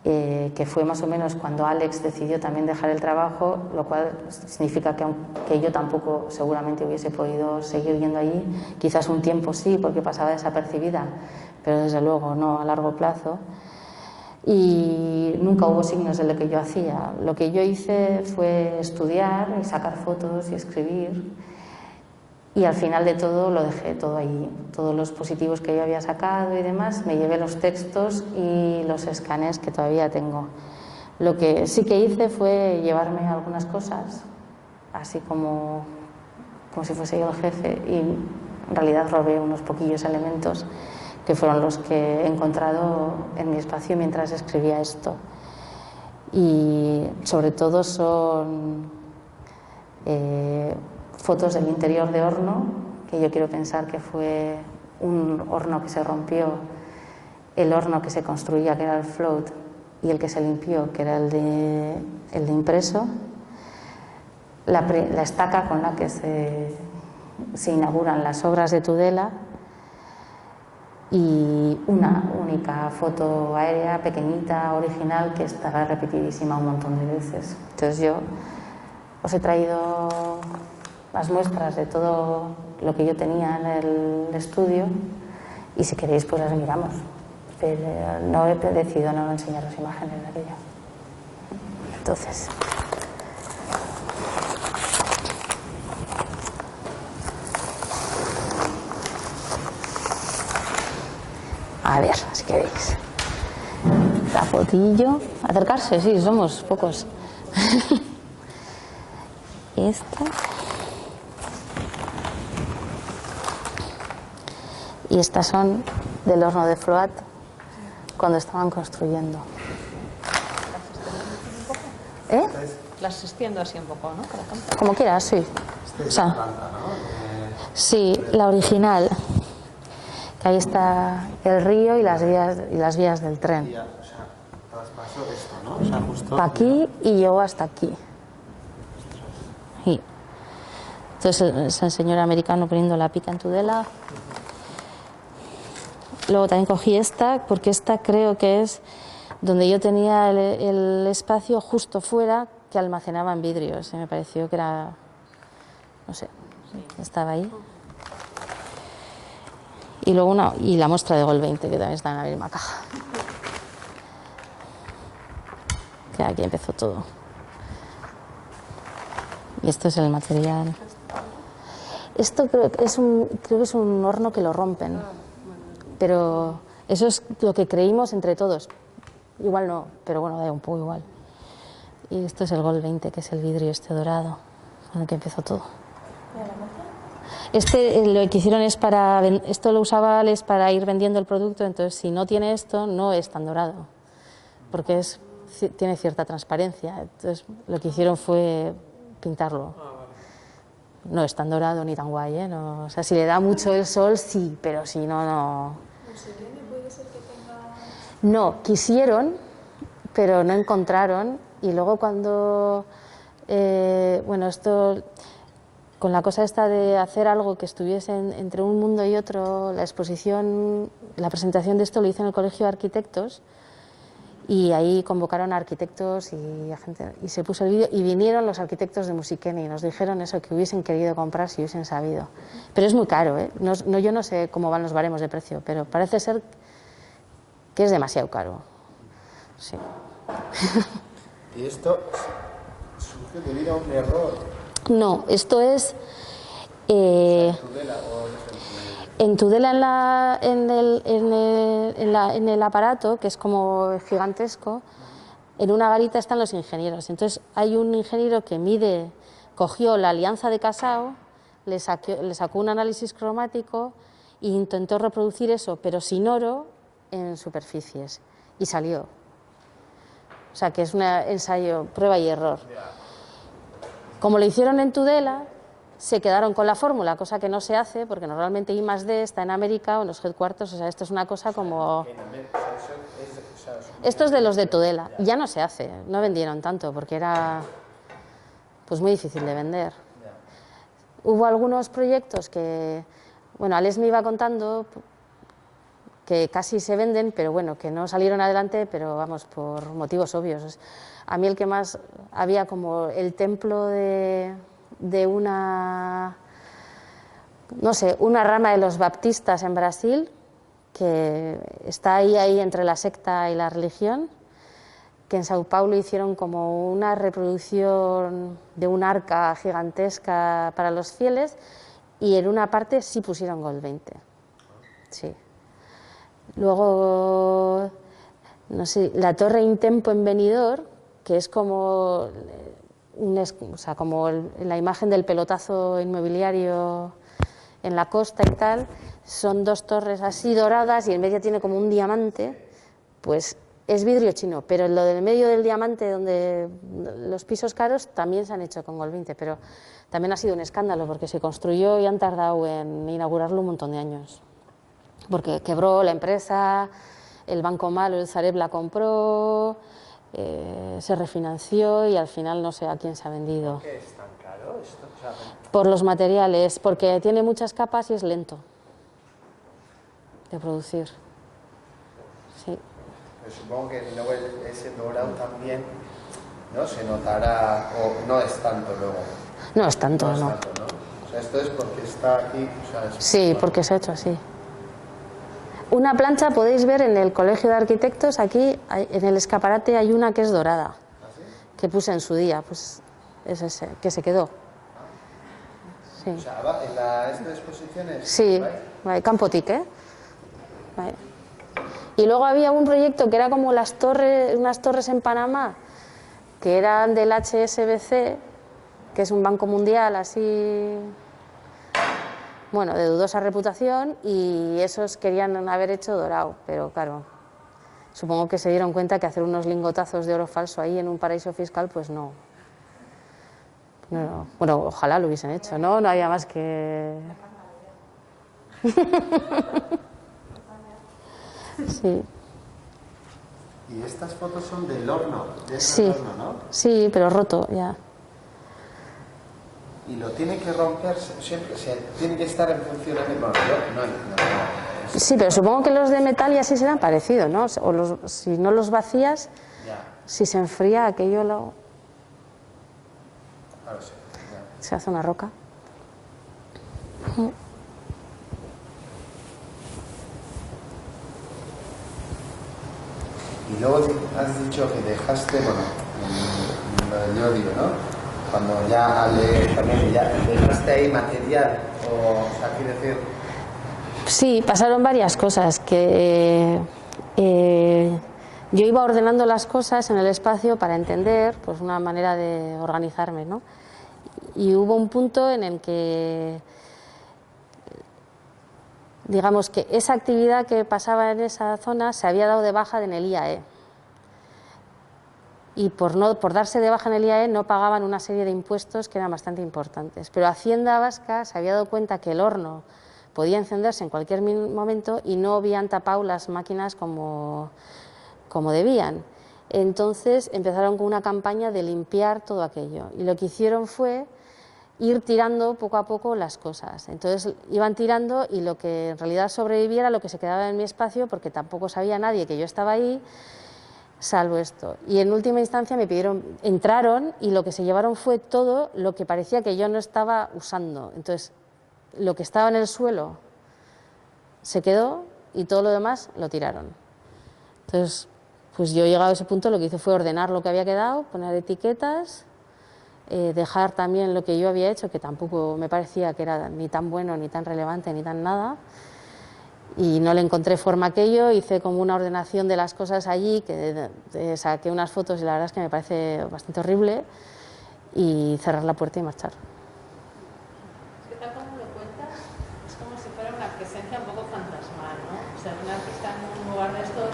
que fue más o menos cuando Alex decidió también dejar el trabajo, lo cual significa que yo tampoco seguramente hubiese podido seguir yendo allí. Quizás un tiempo sí, porque pasaba desapercibida, pero desde luego no a largo plazo. y nunca hubo signos de lo que yo hacía. Lo que yo hice fue estudiar y sacar fotos y escribir, y al final de todo lo dejé todo ahí, todos los positivos que yo había sacado y demás, me llevé los textos y los escanes que todavía tengo. Lo que sí que hice fue llevarme algunas cosas, así como si fuese yo el jefe, y en realidad robé unos poquillos elementos que fueron los que he encontrado en mi espacio mientras escribía esto. Y sobre todo son fotos del interior de horno, que yo quiero pensar que fue un horno que se rompió, el horno que se construía, que era el float, y el que se limpió, que era el de impreso, la estaca con la que se inauguran las obras de Tudela, y una única foto aérea pequeñita, original, que estará repetidísima un montón de veces. Entonces yo os he traído las muestras de todo lo que yo tenía en el estudio, y si queréis pues las miramos, pero no he decidido no enseñaros imágenes de aquello. Entonces, a ver, si queréis la fotillo, acercarse, sí, somos pocos. Esta. Y estas son del horno de Float cuando estaban construyendo. ¿Eh? Las extiendo así un poco, ¿no? Como quieras, sí. O sea, sí, la original. Que ahí está el río y las vías del tren. O sea, traspaso esto, ¿no? O sea, justo Pa' aquí y llegó hasta aquí. Sí. Entonces es el señor americano poniendo la pica en Tudela. Luego también cogí esta, porque esta creo que es donde yo tenía el espacio justo fuera que almacenaba en vidrios. Me pareció que era, no sé, estaba ahí. Y luego la muestra de Gol 20, que también está en la misma caja. Que aquí empezó todo. Y esto es el material. Esto creo que es un horno que lo rompen. Pero eso es lo que creímos entre todos. Igual no, pero bueno, da un poco igual. Y esto es el Gol 20, que es el vidrio este dorado, con el que empezó todo. Lo que hicieron es esto lo usaba es para ir vendiendo el producto, entonces si no tiene esto, no es tan dorado, porque tiene cierta transparencia. Entonces lo que hicieron fue pintarlo. No es tan dorado ni tan guay, ¿eh? No, o sea, si le da mucho el sol, sí, pero si no, no. ¿Puede ser que tenga...? No, quisieron, pero no encontraron, y luego cuando, esto, con la cosa esta de hacer algo que estuviese entre un mundo y otro, la presentación de esto lo hice en el Colegio de Arquitectos, y ahí convocaron a arquitectos y a gente, y se puso el vídeo, y vinieron los arquitectos de Musikeni y nos dijeron eso, que hubiesen querido comprar si hubiesen sabido. Pero es muy caro, ¿eh? Yo no sé cómo van los baremos de precio, pero parece ser que es demasiado caro. Sí. ¿Y esto surge debido a un error? No, esto es... en Tudela, en el aparato, que es como gigantesco, en una garita están los ingenieros. Entonces hay un ingeniero que cogió la alianza de Casao, le sacó un análisis cromático e intentó reproducir eso, pero sin oro, en superficies. Y salió. O sea, que es un ensayo, prueba y error. Como lo hicieron en Tudela, se quedaron con la fórmula, cosa que no se hace, porque normalmente I+D está en América o en los headquarters. O sea, esto es una cosa como... Esto es de los de Tudela. Ya no se hace, no vendieron tanto, porque era pues muy difícil de vender. Hubo algunos proyectos que... Bueno, Alex me iba contando que casi se venden, pero bueno, que no salieron adelante, pero vamos, por motivos obvios. A mí el que más había como el templo de una, no sé, una rama de los baptistas en Brasil, que está ahí entre la secta y la religión, que en Sao Paulo hicieron como una reproducción de un arca gigantesca para los fieles y en una parte sí pusieron Gol 20. Sí. Luego, no sé, la Torre Intempo en Benidorm, que es como, o sea, como la imagen del pelotazo inmobiliario en la costa y tal, son dos torres así doradas y en medio tiene como un diamante, pues es vidrio chino, pero lo del medio del diamante, donde los pisos caros, también se han hecho con Gol 20, pero también ha sido un escándalo porque se construyó y han tardado en inaugurarlo un montón de años, porque quebró la empresa, el banco malo, el Sareb, la compró, se refinanció y al final no sé a quién se ha vendido. ¿Por qué es tan caro esto? O sea, Por los materiales, porque tiene muchas capas y es lento de producir. Sí. pues supongo que luego ese dorado también, ¿no? Se notará, o no es tanto luego. No es tanto, No es no. tanto, ¿no? O sea, esto es porque está aquí. O sea, Sí, porque se ha hecho así. Una plancha podéis ver en el Colegio de Arquitectos, aquí en el escaparate hay una que es dorada, que puse en su día, pues es ese, que se quedó. Sí, O sea, en estas exposiciones. sí, vale, Campo Tique. Vale. Y luego había un proyecto que era como unas torres en Panamá, que eran del HSBC, que es un banco mundial así, bueno, de dudosa reputación, y esos querían haber hecho dorado, pero claro, supongo que se dieron cuenta que hacer unos lingotazos de oro falso ahí en un paraíso fiscal, pues no. No, bueno, ojalá lo hubiesen hecho, ¿no? No había más que... Sí. Y estas fotos son del horno, de ese Sí, horno, ¿no? sí, pero roto ya. Y lo tiene que romper siempre, o sea, tiene que estar en funcionamiento. Bueno, no. Sí, pero supongo que los de metal y así serán parecidos, ¿no? O si no los vacías, Ya, si se enfría aquello claro, sí. Ya. se hace una roca. Y luego has dicho que dejaste, bueno, yo digo, ¿no? Cuando ya también ya dejaste ahí material, o sea, quiero decir, Sí, pasaron varias cosas, que yo iba ordenando las cosas en el espacio para entender, pues, una manera de organizarme, ¿no? Y hubo un punto en el que, digamos que esa actividad que pasaba en esa zona se había dado de baja en el IAE. Y por darse de baja en el IAE no pagaban una serie de impuestos que eran bastante importantes. Pero Hacienda Vasca se había dado cuenta que el horno podía encenderse en cualquier momento y no habían tapado las máquinas como debían. Entonces empezaron con una campaña de limpiar todo aquello. Y lo que hicieron fue ir tirando poco a poco las cosas. Entonces iban tirando y lo que en realidad sobrevivía era lo que se quedaba en mi espacio, porque tampoco sabía nadie que yo estaba ahí, salvo esto. Y en última instancia me pidieron, entraron y lo que se llevaron fue todo lo que parecía que yo no estaba usando. Entonces, lo que estaba en el suelo se quedó y todo lo demás lo tiraron. Entonces, pues yo llegado a ese punto lo que hice fue ordenar lo que había quedado, poner etiquetas, dejar también lo que yo había hecho, que tampoco me parecía que era ni tan bueno, ni tan relevante, ni tan nada. Y no le encontré forma a aquello, hice como una ordenación de las cosas allí, que saqué unas fotos y la verdad es que me parece bastante horrible, y cerrar la puerta y marchar. Es que tal como lo cuentas, es como si fuera una presencia un poco fantasmal, ¿no? O sea, un artista en un lugar de estos,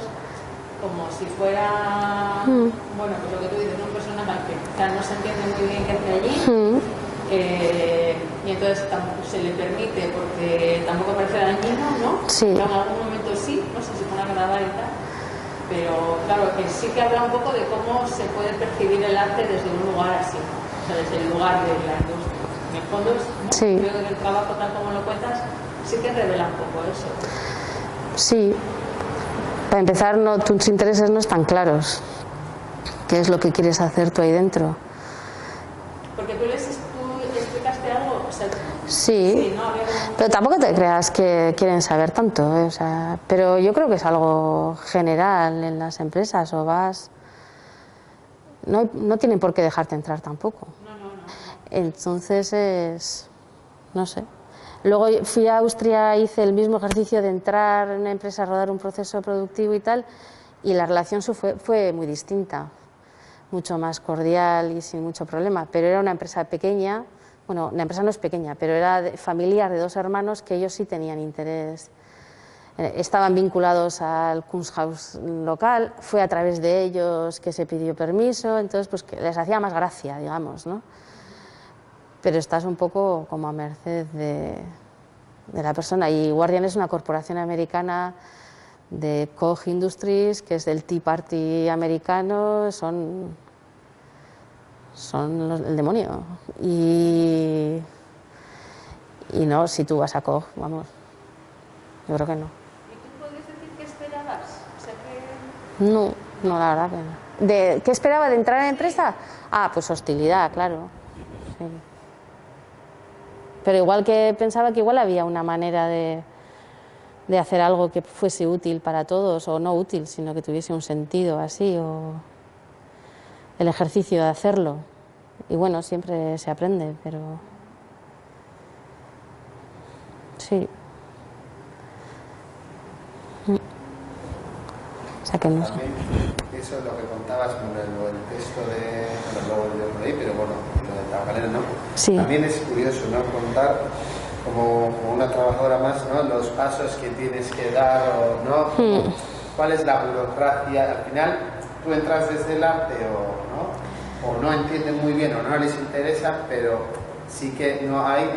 como si fuera, bueno, pues lo que tú dices, un personaje al que no se entiende muy bien qué hace allí. Y entonces se le permite porque tampoco parece dañino, ¿no? Sí. Pero en algún momento sí, no sé si pone a grabar y tal. Pero claro, que sí que habla un poco de cómo se puede percibir el arte desde un lugar así, ¿no? O sea, desde el lugar de la industria. En el fondo, ¿no? Sí. Creo que el trabajo, tal como lo cuentas, sí que revela un poco eso. Sí. Para empezar, tus intereses no están claros. ¿Qué es lo que quieres hacer tú ahí dentro? Porque tú explicaste algo sea, Sí, ¿no? Había como... pero tampoco te creas que quieren saber tanto, ¿eh? O sea, pero yo creo que es algo general en las empresas, o vas... No tienen por qué dejarte entrar tampoco. Entonces es... no sé. Luego fui a Austria, hice el mismo ejercicio de entrar en una empresa, rodar un proceso productivo y tal, y la relación fue muy distinta, mucho más cordial y sin mucho problema, pero era una empresa pequeña. Bueno, la empresa no es pequeña, pero era familiar de 2 hermanos que ellos sí tenían interés. Estaban vinculados al Kunsthaus local, fue a través de ellos que se pidió permiso, entonces pues que les hacía más gracia, digamos, ¿no? Pero estás un poco como a merced de la persona. Y Guardian es una corporación americana de Koch Industries, que es del Tea Party americano, son el demonio. Y no, si tú vas a Koch, vamos, yo creo que no. ¿Y tú puedes decir qué esperabas? O sea, No, la verdad que no. ¿Qué esperaba de entrar en la empresa? Ah, pues hostilidad, claro. Sí. Pero igual que pensaba que igual había una manera de hacer algo que fuese útil para todos, o no útil, sino que tuviese un sentido así, o el ejercicio de hacerlo. Y bueno, siempre se aprende, pero sí. O sea que no sé. También eso es lo que contabas con el texto de... Bueno, luego yo lo leí, pero bueno, lo de Tabacalera, ¿no? Sí. También es curioso, ¿no? Contar como una trabajadora más, ¿no? Los pasos que tienes que dar, o, ¿no? ¿Cuál es la burocracia? Al final, tú entras desde el arte o no entienden muy bien o no les interesa, pero sí que no hay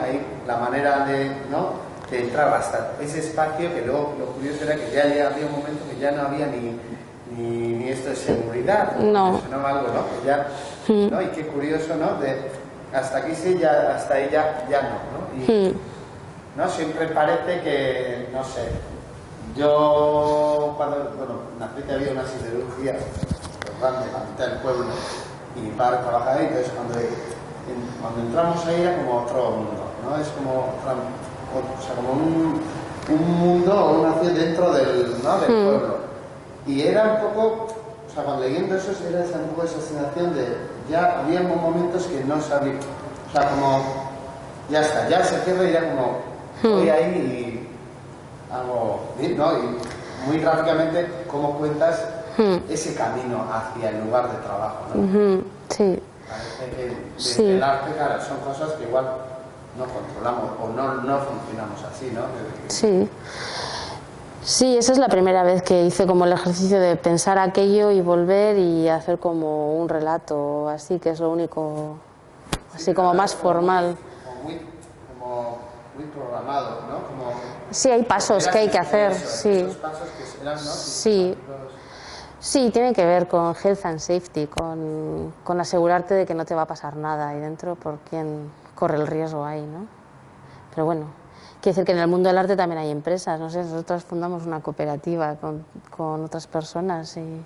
la manera de, ¿no? De entrar hasta ese espacio, que luego lo curioso era que ya había un momento que ya no había ni esto de seguridad, No. sonaba algo, ¿no? Que ya, ¿no? Y qué curioso, ¿no? De hasta aquí sí, ya, hasta ahí ya no, ¿no? Y, ¿no? Siempre parece que, no sé, yo cuando, nací que había una siderurgia grande, la mitad del pueblo, y mi padre trabajaba ahí, entonces cuando entramos ahí era como otro mundo, ¿no? Es como como un mundo o una ciudad dentro del pueblo. Y era un poco, o sea, cuando leyendo eso era un poco esa sensación de, ya había momentos que no sabía, o sea, como, ya está, ya se cierra y ya como, voy ahí y hago, ¿no? Y muy gráficamente, cómo cuentas ese camino hacia el lugar de trabajo, ¿no? Sí. Parece que desde el arte, claro, son cosas que igual no controlamos o no funcionamos así, ¿no? Sí. Sí, esa es la primera vez que hice como el ejercicio de pensar aquello y volver y hacer como un relato así, que es lo único, así como más formal. Como muy programado, ¿no? Como, sí, hay pasos que hay que hacer, eso, sí. Esos pasos que eran, ¿no? Sí. Sí, tiene que ver con health and safety, con asegurarte de que no te va a pasar nada ahí dentro por quien corre el riesgo ahí, ¿no? Pero bueno, quiere decir que en el mundo del arte también hay empresas, no sé, nosotros fundamos una cooperativa con otras personas y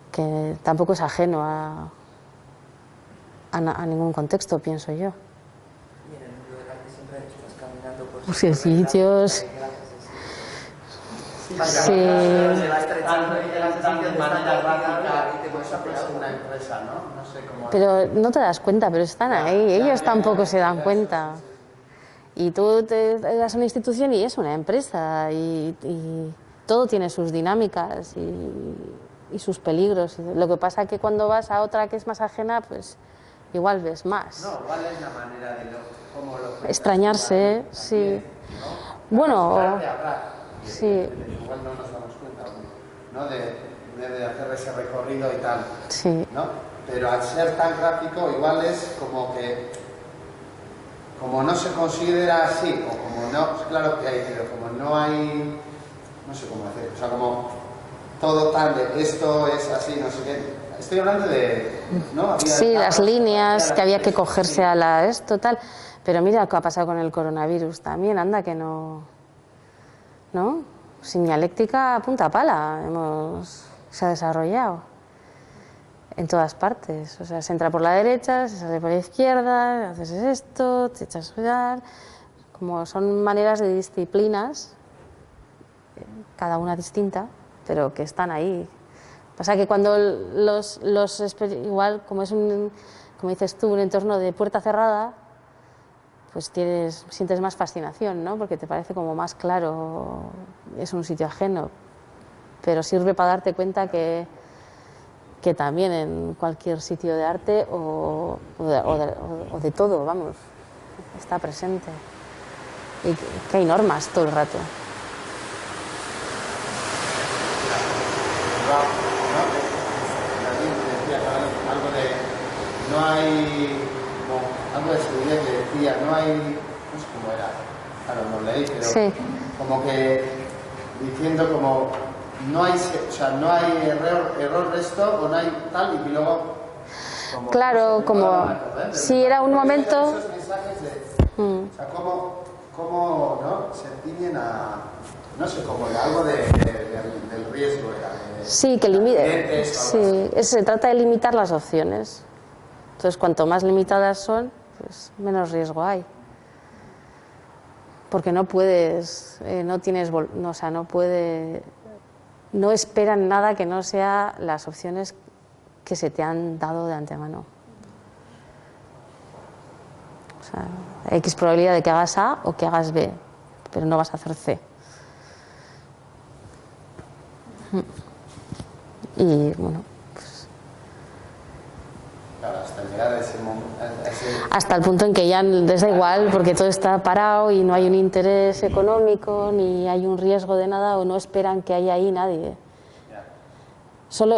que tampoco es ajeno a ningún contexto, pienso yo. Y en el mundo del arte siempre estás caminando por sitios. Se va estrechando y llegas a sitios de manera gráfica y te puedes apoyar una empresa, ¿no? No sé cómo... Pero no te das cuenta, pero están ahí, ellos tampoco se dan cuenta. Y tú te das a una institución y es una empresa y todo tiene sus dinámicas y sus peligros. Lo que pasa es que cuando vas a otra que es más ajena, pues igual ves más. No, igual es la manera de cómo lo extrañarse, también, sí. ¿no? Bueno, sí. Igual no nos damos cuenta, ¿no? De hacer ese recorrido y tal, Sí. ¿no? Pero al ser tan gráfico, igual es como no se considera así, o como no, claro que hay, pero como no hay, no sé cómo decir, o sea, como todo tan de esto es así, no sé qué. Estoy hablando de, ¿no? Sí, las líneas que había que cogerse a esto, tal. Pero mira lo que ha pasado con el coronavirus también, anda que no. ¿No? Sin dialéctica punta pala se ha desarrollado. en todas partes. O sea, se entra por la derecha, se sale por la izquierda, haces esto, te echas a sudar. Como son maneras de disciplinas, cada una distinta, pero que están ahí. Pasa que cuando igual, como es como dices tú, un entorno de puerta cerrada, pues sientes más fascinación, ¿no? Porque te parece como más claro, es un sitio ajeno. Pero sirve para darte cuenta que también en cualquier sitio de arte o de todo, vamos, está presente. Y que hay normas todo el rato. Algo de, no hay, algo de seguridad que decía, no hay, no sé cómo era, claro, no leí, pero sí. Como que diciendo como, no hay, o sea, no hay error resto, o no hay tal, y luego, como, claro, no sé, como, si era un momento, esos mensajes de, o sea, cómo ¿no? Se tiñen a, no sé, como de algo del riesgo era. Sí, que limite. Sí, se trata de limitar las opciones. Entonces, cuanto más limitadas son, pues menos riesgo hay. Porque no puedes, no tienes, o sea, no esperan nada que no sea las opciones que se te han dado de antemano. O sea, hay X probabilidad de que hagas A o que hagas B, pero no vas a hacer C. Y bueno, pues, claro, hasta llegar a ese momento, hasta el punto en que ya les da igual porque todo está parado y no hay un interés económico ni hay un riesgo de nada o no esperan que haya ahí nadie.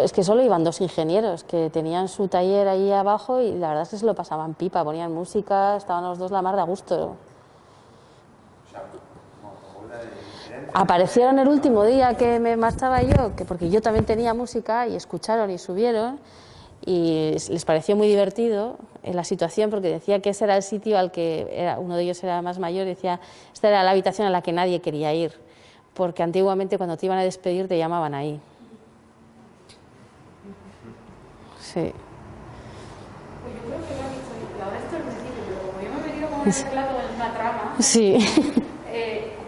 Es que solo iban 2 ingenieros que tenían su taller ahí abajo y la verdad es que se lo pasaban pipa, ponían música, estaban los dos la mar de a gusto. Aparecieron el último día que me marchaba yo, porque yo también tenía música, y escucharon y subieron, y les pareció muy divertido la situación, porque decía que ese era el sitio al que uno de ellos era más mayor, y decía, esta era la habitación a la que nadie quería ir, porque antiguamente cuando te iban a despedir te llamaban ahí. Sí. Pues yo creo que lo ha dicho, ahora esto es el principio, pero como yo me he metido como en el relato en una trama, Sí.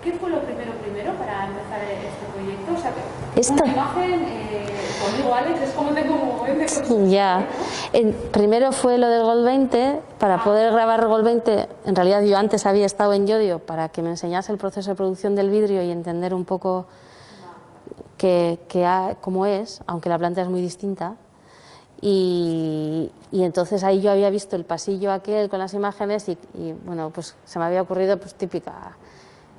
¿Qué fue lo primero para empezar este proyecto? O sea, Esta... una imagen, conmigo Alex, es como tengo un momento de cosas. Ya. Primero fue lo del Gol 20, para poder grabar Gol 20, en realidad yo antes había estado en Yodio para que me enseñase el proceso de producción del vidrio y entender un poco cómo es, aunque la planta es muy distinta. Y entonces ahí yo había visto el pasillo aquel con las imágenes y bueno, pues se me había ocurrido pues típica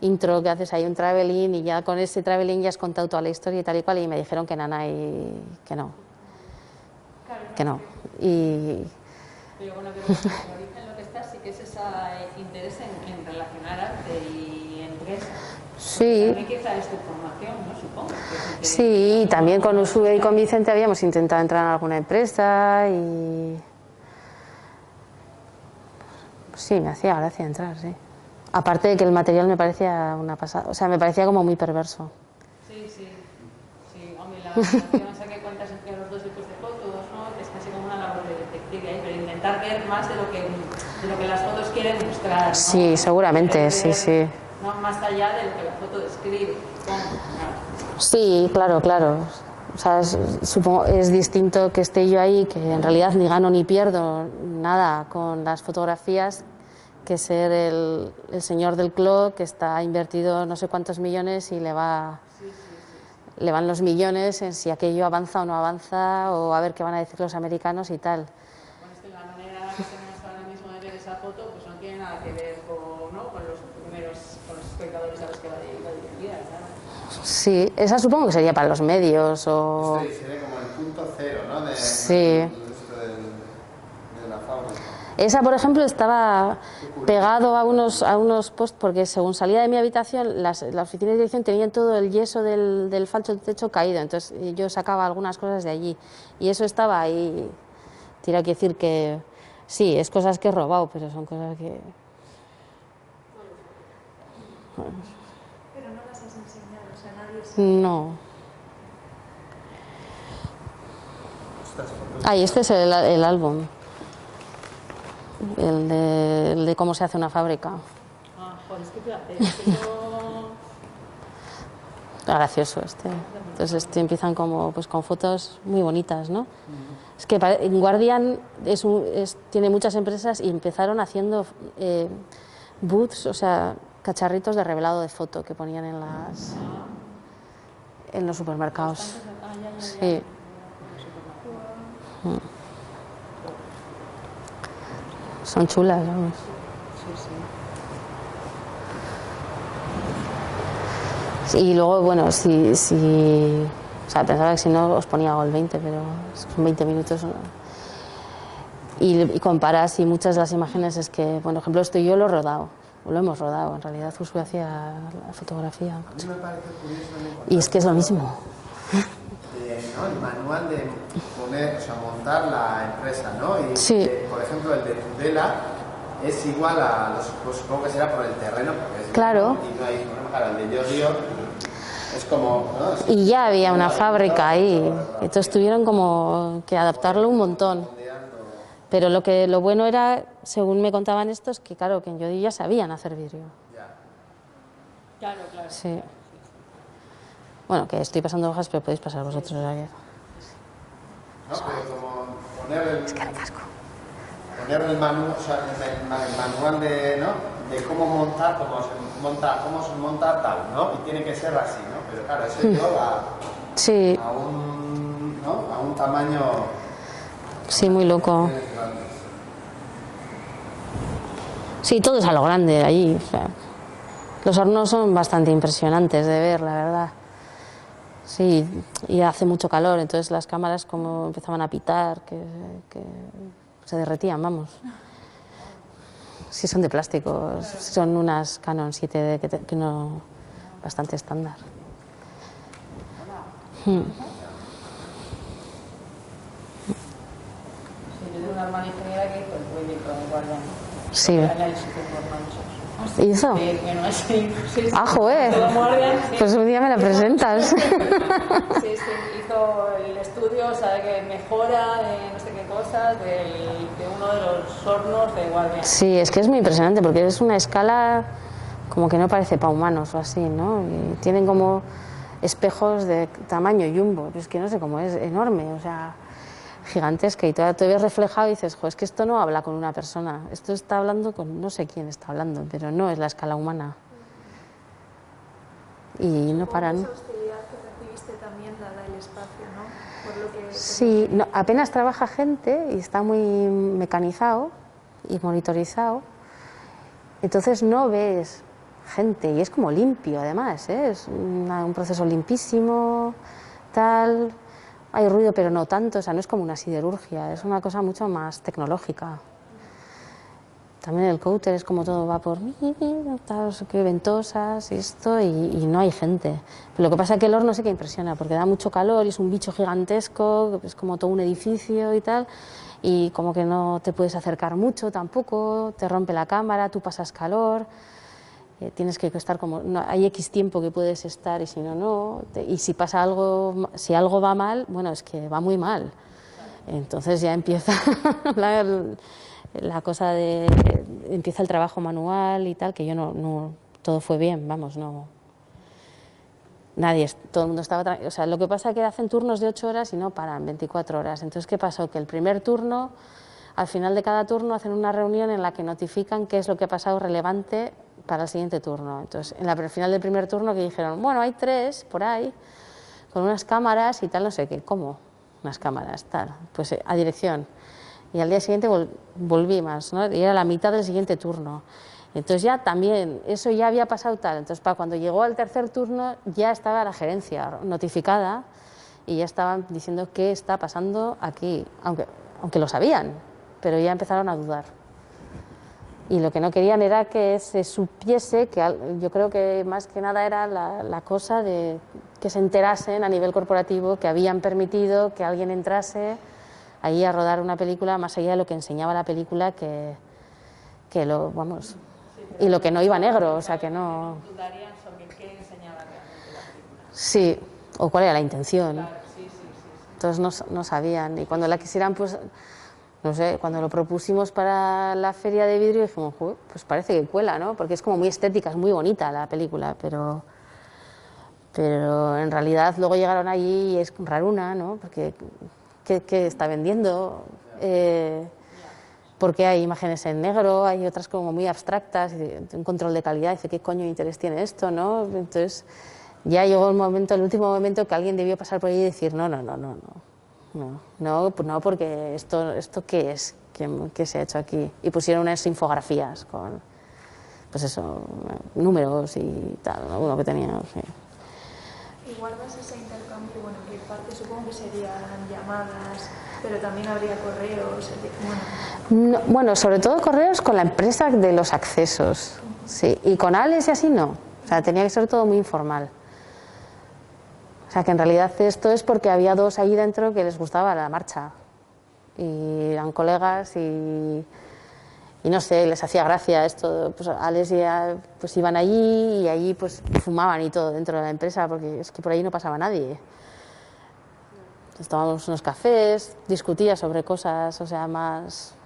intro que haces ahí un traveling y ya con ese traveling ya has contado toda la historia y tal y cual y me dijeron que nana y que no. Que no. Pero bueno, creo que el origen lo que está sí que es ese interés en relacionar arte y empresa. Sí. También quizá es tu formación, ¿no? Supongo. Sí, también con Usue y con Vicente habíamos intentado entrar en alguna empresa y... Sí, me hacía gracia entrar, sí. Aparte de que el material me parecía una pasada, o sea, me parecía como muy perverso. Sí, hombre, la relación esa que cuentas entre los dos tipos de fotos, ¿no? Que es casi como una labor de detective ahí, pero intentar ver más de lo que las fotos quieren mostrar, ¿no? Sí, seguramente, sí. No, más allá de lo que la foto describe, supongo. Sí, claro. O sea, supongo es distinto que esté yo ahí, que en realidad ni gano ni pierdo nada con las fotografías, que ser el señor del club que está invertido no sé cuántos millones y le van los millones en si aquello avanza o no avanza o a ver qué van a decir los americanos y tal. Bueno, es que la manera que tenemos ahora mismo de ver esa foto pues no tiene nada que ver con los primeros, con los espectadores a los que va dirigida, ¿sabes? Sí, esa supongo que sería para los medios o... Esto sería como el punto cero, ¿no? Sí. De la fábrica. Esa, por ejemplo, estaba pegado a unos posts porque según salía de mi habitación, las oficinas de dirección tenían todo el yeso del falso del techo caído, entonces yo sacaba algunas cosas de allí y eso estaba ahí. Tiene que decir que sí, es cosas que he robado, pero son cosas que... Pero no las has enseñado, o sea, nadie sabe. No. Estas fotos. Ah, y este es el álbum. El de cómo se hace una fábrica. Ah, joder, es que yo... Gracioso este. Entonces empiezan como pues con fotos muy bonitas, ¿no? Es que Guardian tiene muchas empresas y empezaron haciendo booths, o sea, cacharritos de revelado de foto que ponían en los supermercados. Sí. Son chulas, vamos. Y luego, bueno, o sea, pensaba que si no os ponía el 20, pero son 20 minutos. ¿No? Y comparas y muchas de las imágenes es que, por ejemplo, esto yo lo he rodado, lo hemos rodado, en realidad Josué hacía la fotografía. A mí me parece curioso también Y es que es lo mismo. ¿no? El manual de poner, o sea, montar la empresa, ¿no? Y Sí. por ejemplo, el de Tudela es igual a los, pues supongo que será por el terreno, porque es Claro. y no hay problema. Claro, el de Yodio es como, ¿no? Es Y ya había una fábrica ahí, entonces tuvieron como que adaptarlo un montón. Pero lo bueno era, según me contaban estos, que claro, que en Yodi ya sabían hacer vidrio. Claro, claro. Sí. Bueno, que estoy pasando hojas, pero podéis pasar vosotros. No, pero como poner el, poner el manual, o sea, el manual de, ¿no? De cómo montar, cómo se monta tal, ¿no? Y tiene que ser así, ¿no? Pero claro, eso lleva Sí, a un, ¿no? A un tamaño sí, muy loco. grande. Sí, todo es a lo grande allí. O sea, los hornos son bastante impresionantes de ver, la verdad. Sí, y hace mucho calor, entonces las cámaras como empezaban a pitar, que se derretían, vamos. Sí, son de plástico, son unas Canon 7D que no, bastante estándar. Sí, yo tengo una hermana ingeniera que hizo el proyecto de Guardian. Sí. Análisis de manchas. ¿Y eso? Que no es sí. Ah, joder. Todo Guardian, sí. Pues un día me la presentas. Sí, hizo el estudio, sabe que mejora de no sé qué cosas de uno de los hornos de Guardian. Sí, es que es muy impresionante porque es una escala como que no parece para humanos o así, ¿no? Y tienen como espejos de tamaño jumbo, pero es que no sé cómo es, enorme, o sea, gigantesca, y te ves reflejado y dices, jo, es que esto no habla con una persona, esto está hablando con no sé quién está hablando, pero no es la escala humana. Y no paran. Esa hostilidad que recibiste también dada el espacio, ¿no? Por lo que... Sí, no, apenas trabaja gente y está muy mecanizado y monitorizado, entonces no ves gente y es como limpio además, ¿eh? Es un proceso limpísimo, tal, hay ruido pero no tanto, o sea, no es como una siderurgia, es una cosa mucho más tecnológica. También el counter es como todo va por tal, que ventosas y esto, y no hay gente. Pero lo que pasa es que el horno sí que impresiona, porque da mucho calor y es un bicho gigantesco, es como todo un edificio y tal, y como que no te puedes acercar mucho tampoco, te rompe la cámara, tú pasas calor, tienes que estar como, no, hay X tiempo que puedes estar y si no, no, y si pasa algo, si algo va mal, bueno, es que va muy mal. Entonces ya empieza la cosa de empieza el trabajo manual y tal, que yo no todo fue bien, vamos, no nadie, todo el mundo estaba, o sea, lo que pasa es que hacen turnos de 8 horas y no paran 24 horas. Entonces, ¿qué pasó? Que el primer turno, al final de cada turno hacen una reunión en la que notifican qué es lo que ha pasado relevante para el siguiente turno. Entonces, al final del primer turno que dijeron, bueno, hay 3 por ahí con unas cámaras y tal, no sé qué, ¿cómo? Unas cámaras, tal, pues a dirección. Y al día siguiente volví más, ¿no? Y era la mitad del siguiente turno. Entonces ya también, eso ya había pasado tal. Entonces para cuando llegó al tercer turno ya estaba la gerencia notificada y ya estaban diciendo qué está pasando aquí, aunque lo sabían, pero ya empezaron a dudar. Y lo que no querían era que se supiese, que yo creo que más que nada era la cosa de que se enterasen a nivel corporativo que habían permitido que alguien entrase ahí a rodar una película más allá de lo que enseñaba la película, que lo, vamos, y lo que no iba negro, o sea que no... Dudarían sobre qué enseñaba realmente la película. Sí, o cuál era la intención. Claro, sí. entonces no sabían. Y cuando la quisieran, pues, no sé, cuando lo propusimos para la feria de vidrio, dijimos, pues parece que cuela, ¿no? Porque es como muy estética, es muy bonita la película, pero en realidad luego llegaron allí y es raruna, ¿no? Porque, ¿qué está vendiendo? Porque hay imágenes en negro, hay otras como muy abstractas, un control de calidad, dice, ¿qué coño de interés tiene esto, no? Entonces, ya llegó el momento, el último momento, que alguien debió pasar por ahí y decir, no, porque esto ¿qué es? ¿Qué se ha hecho aquí? Y pusieron unas infografías con, pues eso, números y tal, uno que tenía, sí. ¿Y guardas ese intercambio? Bueno, que parte supongo que serían llamadas, pero también habría correos. Bueno, sobre todo correos con la empresa de los accesos, sí, y con Alex y así no. O sea, tenía que ser todo muy informal. O sea, que en realidad esto es porque había dos allí dentro que les gustaba la marcha. Y eran colegas y no sé, les hacía gracia esto. Pues Alex ya pues iban allí y allí pues fumaban y todo dentro de la empresa, porque es que por ahí no pasaba nadie. Entonces, tomábamos unos cafés, discutía sobre cosas, o sea, más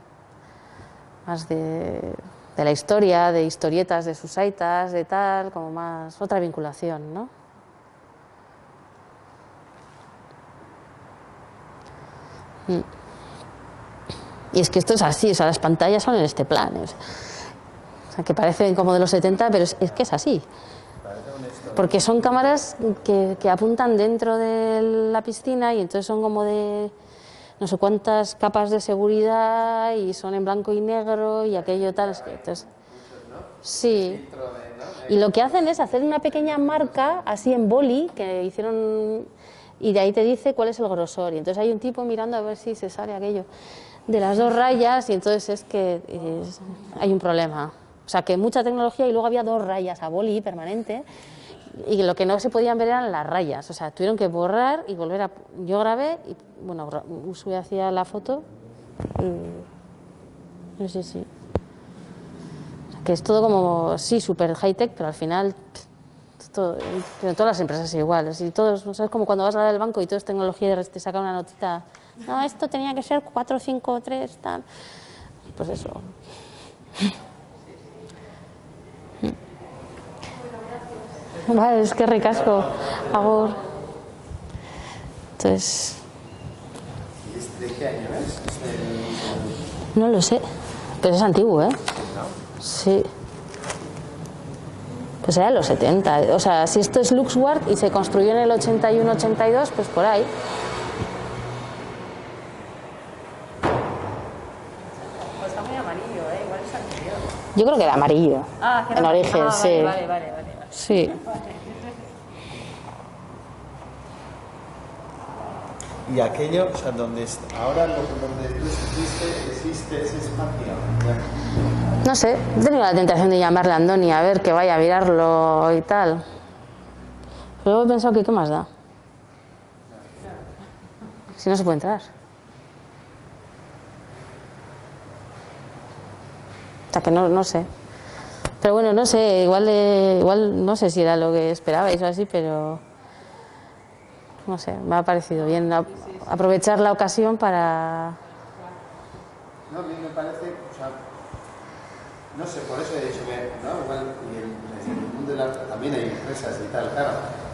de la historia, de historietas, de sus aitas, de tal, como más otra vinculación, ¿no? Y es que esto es así, o sea, las pantallas son en este plan, o sea, que parecen como de los 70, pero es que es así. Porque son cámaras que apuntan dentro de la piscina y entonces son como de no sé cuántas capas de seguridad y son en blanco y negro y aquello tal. Entonces, sí. Y lo que hacen es hacer una pequeña marca así en boli que hicieron y de ahí te dice cuál es el grosor. Y entonces hay un tipo mirando a ver si se sale aquello de las dos rayas y entonces es que hay un problema. O sea, que mucha tecnología y luego había dos rayas a boli permanente y lo que no se podían ver eran las rayas. O sea, tuvieron que borrar y volver a... Yo grabé y, bueno, Usue hacía la foto y... No sé si... O sea, que es todo como, sí, súper high-tech, pero al final... Todo, en todas las empresas es igual. Y todos, ¿sabes? Como cuando vas a del banco y todo es tecnología y te saca una notita... No, esto tenía que ser 4, 5, 3, tal... Pues eso... Vale, es que ricasco. Agur. Entonces... ¿De qué año es? No lo sé, pero es antiguo, ¿eh? Sí. Pues era de los 70. O sea, si esto es Luxward y se construyó en el 81-82, pues por ahí. Pues está muy amarillo, igual es anterior. Yo creo que era amarillo. Ah, que en origen, sí. Vale. Sí. Y aquello, o sea, donde ahora donde tú estuviste, existe ese espacio. No sé, he tenido la tentación de llamarle a Andoni a ver que vaya a mirarlo y tal. Pero luego he pensado que qué más da. Si no se puede entrar. O sea que no sé. Pero bueno, no sé, igual no sé si era lo que esperabais o así, pero no sé, me ha parecido bien aprovechar la ocasión para... No, a mí me parece, o sea, no sé, por eso he dicho que, ¿no? Igual, y en el mundo del arte también hay empresas y tal, claro,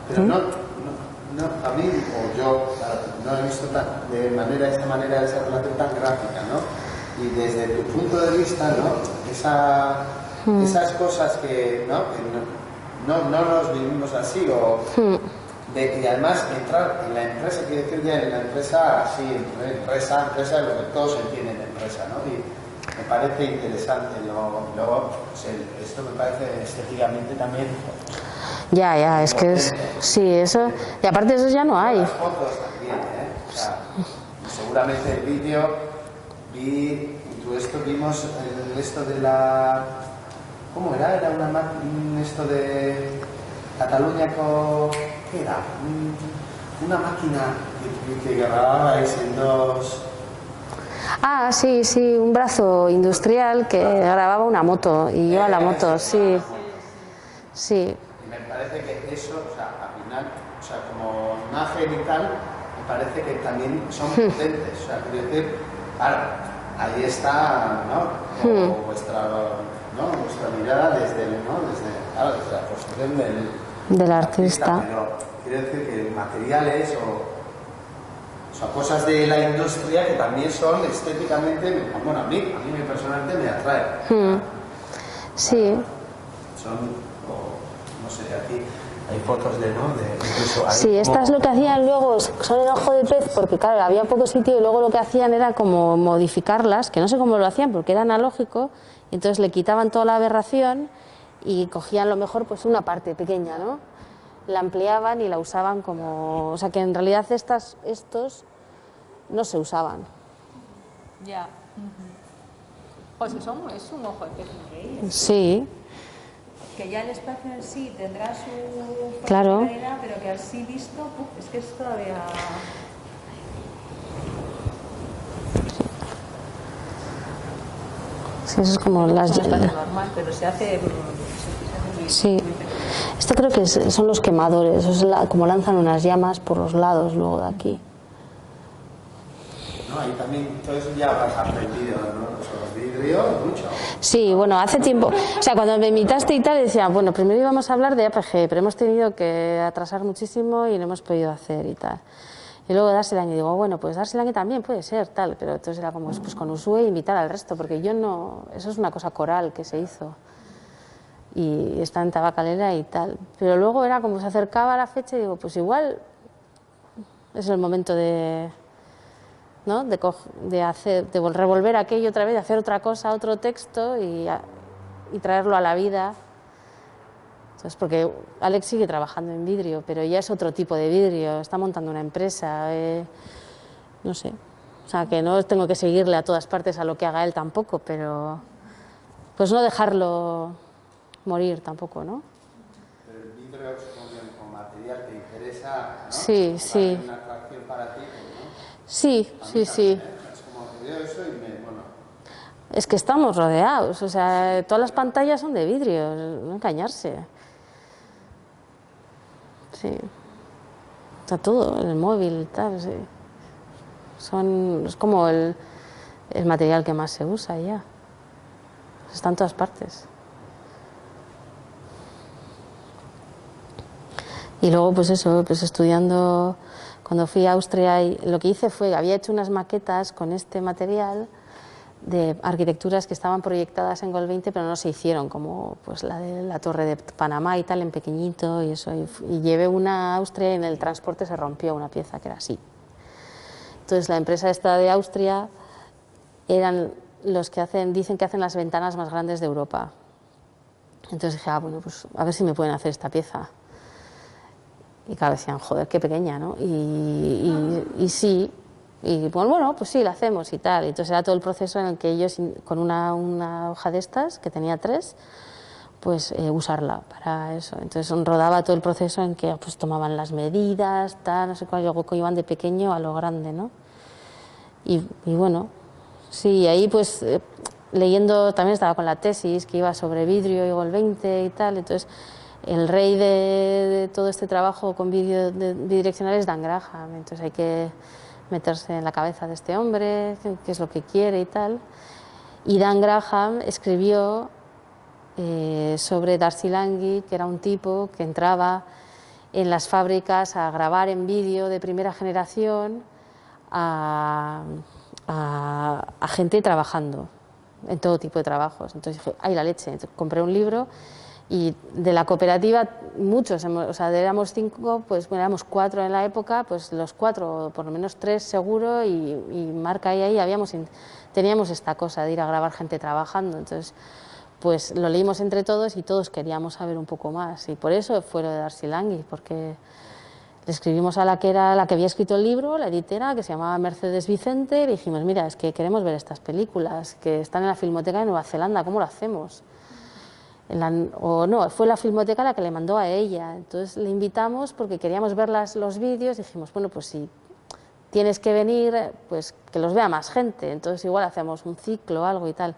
pero no, a mí, o yo, no he visto esa manera de esa relación tan gráfica, ¿no? Y desde tu punto de vista, ¿no? Esas cosas que no nos vivimos así, y además entrar en la empresa, quiero decir ya en la empresa, sí, empresa, lo que todos entienden de empresa, ¿no? Y me parece interesante, luego pues esto me parece estéticamente también. Ya, es que sí, eso, y aparte de eso ya no hay. Las fotos también, o sea, seguramente el vídeo, vimos esto de la... ¿Cómo era? Era esto de Cataluña con... ¿Qué era? Una máquina que grababais en dos... Ah, sí, un brazo industrial que grababa una moto y lleva la moto, sí. Y me parece que eso, o sea, al final, o sea, como imagen y tal, me parece que también son potentes. O sea, quiero decir, claro, ahí está, ¿no? Como vuestra mirada desde la construcción del artista. Pero quiero decir que materiales o sea, cosas de la industria que también son estéticamente, bueno, a mí personalmente me atraen. Sí. Son, no sé, aquí hay fotos de, ¿no? Incluso hay Sí, estas lo que hacían luego son en ojo de pez, porque claro, había poco sitio y luego lo que hacían era como modificarlas, que no sé cómo lo hacían porque era analógico, y entonces le quitaban toda la aberración y cogían lo mejor pues una parte pequeña, ¿no? La ampliaban y la usaban como... O sea que en realidad estos no se usaban. Ya. Pues es un ojo de pez increíble. Sí. Que ya el espacio en sí tendrá su Claro. particularidad, pero que así visto, es que es todavía... Sí, eso es como las... No es normal, pero se hace Sí. Esto creo que son los quemadores, eso es como lanzan unas llamas por los lados luego de aquí. No, ahí también todo eso ya has aprendido, ¿no? Los vidrios, mucho. Sí, bueno, hace tiempo, o sea, cuando me invitaste y tal, decía, bueno, primero íbamos a hablar de APG, pero hemos tenido que atrasar muchísimo y no hemos podido hacer y tal. Y luego Darselang, y digo, bueno, pues Darselang también puede ser, tal, pero entonces era como, pues con Usue invitar al resto, porque yo no, eso es una cosa coral que se hizo. Y está en Tabacalera y tal. Pero luego era como se acercaba la fecha y digo, pues igual es el momento de... ¿no? de revolver aquello otra vez, de hacer otra cosa, otro texto y traerlo a la vida. Entonces, porque Alex sigue trabajando en vidrio, pero ya es otro tipo de vidrio, está montando una empresa, no sé. O sea, que no tengo que seguirle a todas partes a lo que haga él tampoco, pero pues no dejarlo morir tampoco, ¿no? Pero el vidrio es como material que interesa, ¿no? Sí, sí. Una atracción para ti, ¿no? Sí, sí, sí. Es como que veo eso y bueno. Es que estamos rodeados, o sea, todas las pantallas son de vidrio, no engañarse. Sí. Está todo, el móvil y tal, sí. Es como el material que más se usa ya. Está en todas partes. Y luego, pues eso, pues estudiando, cuando fui a Austria, lo que hice fue, había hecho unas maquetas con este material de arquitecturas que estaban proyectadas en Gol20, pero no se hicieron, como pues la de la Torre de Panamá y tal, en pequeñito, y eso. Y llevé una a Austria y en el transporte se rompió una pieza que era así. Entonces la empresa esta de Austria eran los que dicen que hacen las ventanas más grandes de Europa. Entonces dije, bueno, pues a ver si me pueden hacer esta pieza. Y claro, decían, joder, qué pequeña, ¿no? Y sí, y bueno, pues sí, la hacemos y tal. Y entonces era todo el proceso en el que ellos, con una hoja de estas, que tenía 3, pues usarla para eso. Entonces rodaba todo el proceso en que pues tomaban las medidas, tal, no sé cuál, luego iban de pequeño a lo grande, ¿no? Y bueno, sí, ahí pues leyendo, también estaba con la tesis que iba sobre vidrio y Gol20 y tal, entonces el rey de todo este trabajo con vídeo bidireccional es Dan Graham, entonces hay que meterse en la cabeza de este hombre, qué es lo que quiere y tal. Y Dan Graham escribió sobre Darsilanghi, que era un tipo que entraba en las fábricas a grabar en vídeo de primera generación a gente trabajando en todo tipo de trabajos. Entonces dije, ¡ay, la leche! Entonces, compré un libro. Y de la cooperativa, muchos, o sea, éramos 5, pues bueno, éramos 4 en la época, pues los 4, por lo menos 3 seguro, y Marca y ahí teníamos esta cosa de ir a grabar gente trabajando. Entonces, pues lo leímos entre todos y todos queríamos saber un poco más. Y por eso fue lo de Darsilanghi, porque le escribimos a la que había escrito el libro, la editora, que se llamaba Mercedes Vicente, y le dijimos, mira, es que queremos ver estas películas, que están en la Filmoteca de Nueva Zelanda, ¿cómo lo hacemos? O no, fue la Filmoteca la que le mandó a ella. Entonces le invitamos porque queríamos ver los vídeos y dijimos, bueno, pues si tienes que venir, pues que los vea más gente. Entonces igual hacemos un ciclo o algo y tal.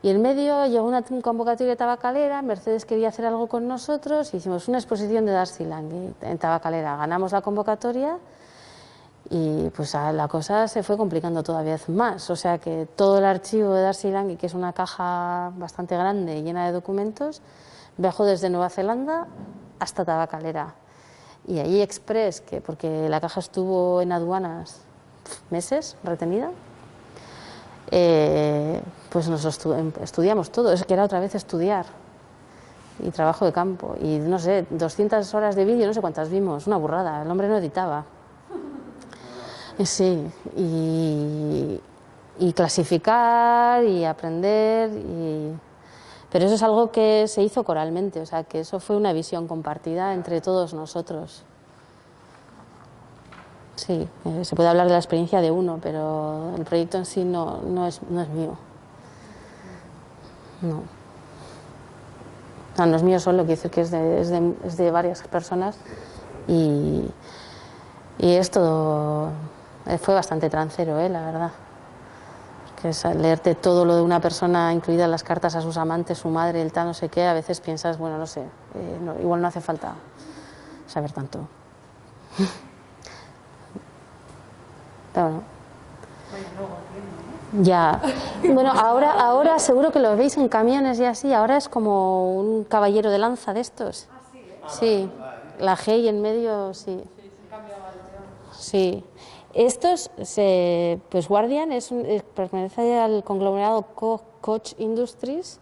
Y en medio llegó una convocatoria de Tabacalera, Mercedes quería hacer algo con nosotros, y hicimos una exposición de Darsilanghi en Tabacalera. Ganamos la convocatoria Y pues la cosa se fue complicando todavía más. O sea que todo el archivo de Darcy Lange, que es una caja bastante grande y llena de documentos, viajó desde Nueva Zelanda hasta Tabacalera. Y ahí Express, que porque la caja estuvo en aduanas meses retenida, pues nos estudiamos todo. Es que era otra vez estudiar y trabajo de campo. Y no sé, 200 horas de vídeo, no sé cuántas vimos, una burrada. El hombre no editaba. Sí, y clasificar y aprender. Pero eso es algo que se hizo coralmente, o sea, que eso fue una visión compartida entre todos nosotros. Sí, se puede hablar de la experiencia de uno, pero el proyecto en sí no es mío. No. O sea, no es mío solo, quiero decir que es de varias personas y esto fue bastante trancero, la verdad. Que es leerte todo lo de una persona, incluidas las cartas a sus amantes, su madre, el tal, no sé qué, a veces piensas, bueno, no sé, igual no hace falta saber tanto. Pero no. Ya. Bueno, ahora seguro que lo veis en camiones y así, ahora es como un caballero de lanza de estos. Sí, la G y en medio, sí. Sí. Estos, pues Guardian pertenece al conglomerado Koch Industries,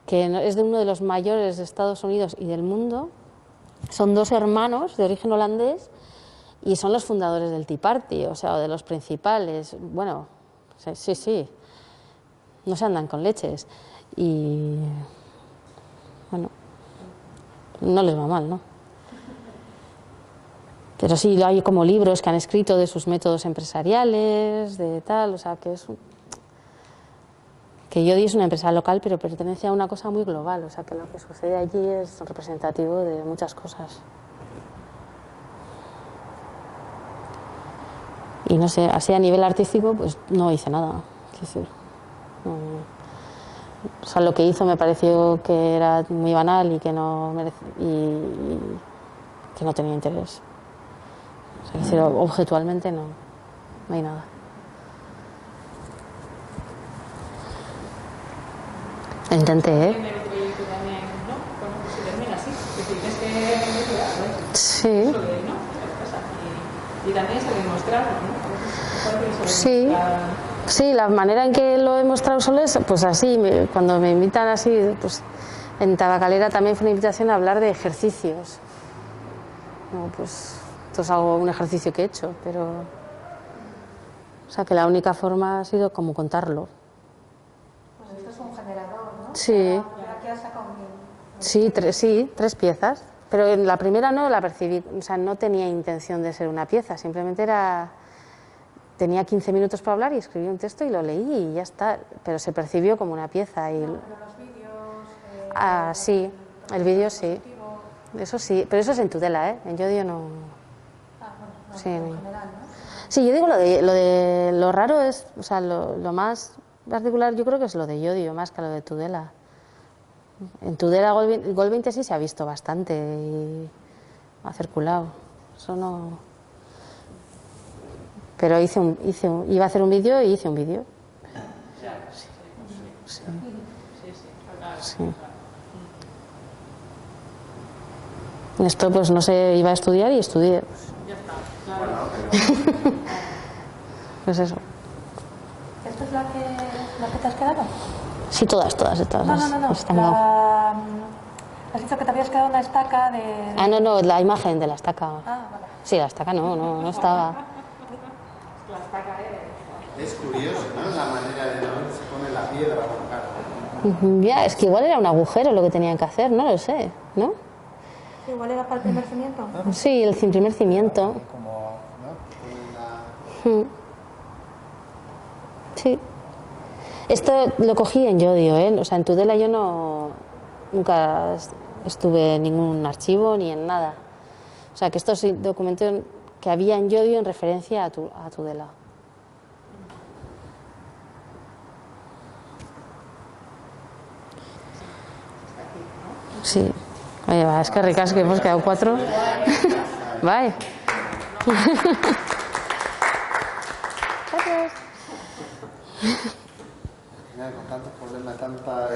que es de uno de los mayores de Estados Unidos y del mundo. Son dos hermanos de origen holandés y son los fundadores del Tea Party, o sea, de los principales. Bueno, sí. No se andan con leches. Y bueno, no les va mal, ¿no? Pero sí, hay como libros que han escrito de sus métodos empresariales, de tal, o sea, que Yodi es una empresa local, pero pertenece a una cosa muy global, o sea, que lo que sucede allí es representativo de muchas cosas. Y no sé, así a nivel artístico, pues no hice nada, es decir, o sea, lo que hizo me pareció que era muy banal y que no y que no tenía interés. O sea, es decir, objetualmente no hay nada. Intenté, Sí. Y también se lo mostraron, ¿no? Sí. Sí, la manera en que lo he mostrado solo es pues así, cuando me invitan así, pues en Tabacalera también fue una invitación a hablar de ejercicios. No, pues esto es un ejercicio que he hecho, pero o sea que la única forma ha sido como contarlo. Pues esto es un generador, ¿no? Sí. ¿Qué has sacado? Sí, tres piezas, pero en la primera no la percibí, o sea, no tenía intención de ser una pieza, simplemente tenía 15 minutos para hablar y escribí un texto y lo leí y ya está, pero se percibió como una pieza. Pero los vídeos... Sí, el vídeo sí, eso sí, pero eso es en Tudela, en Yodio no. Sí, en general, ¿no? Sí, yo digo lo raro es, o sea, lo más particular yo creo que es lo de Yodio más que lo de Tudela. En Tudela Gol 20 sí se ha visto bastante y ha circulado, eso no. Pero iba a hacer un vídeo y hice un vídeo. Sí. Esto pues no sé, iba a estudiar y estudié. Ya está, claro. Pues eso. ¿Esto es la que te has quedado? Sí, todas. No. Están mal. Has dicho que te habías quedado una estaca de... No, la imagen de la estaca. Vale. Sí, la estaca no estaba. La estaca Es curioso, ¿no? La manera de dónde se pone la piedra a buscar. Ya, es que igual era un agujero lo que tenían que hacer, no lo sé, ¿no? Igual era para el primer cimiento. Sí, el primer cimiento. Como, ¿no? Sí. Esto lo cogí en Yodio, o sea, en Tudela yo nunca estuve en ningún archivo ni en nada. O sea, que estos documentos que había en Yodio en referencia a Tudela. Sí. Oye, va, es que ricas que hemos quedado 4. Bye. Gracias. Con tantos problemas, tanta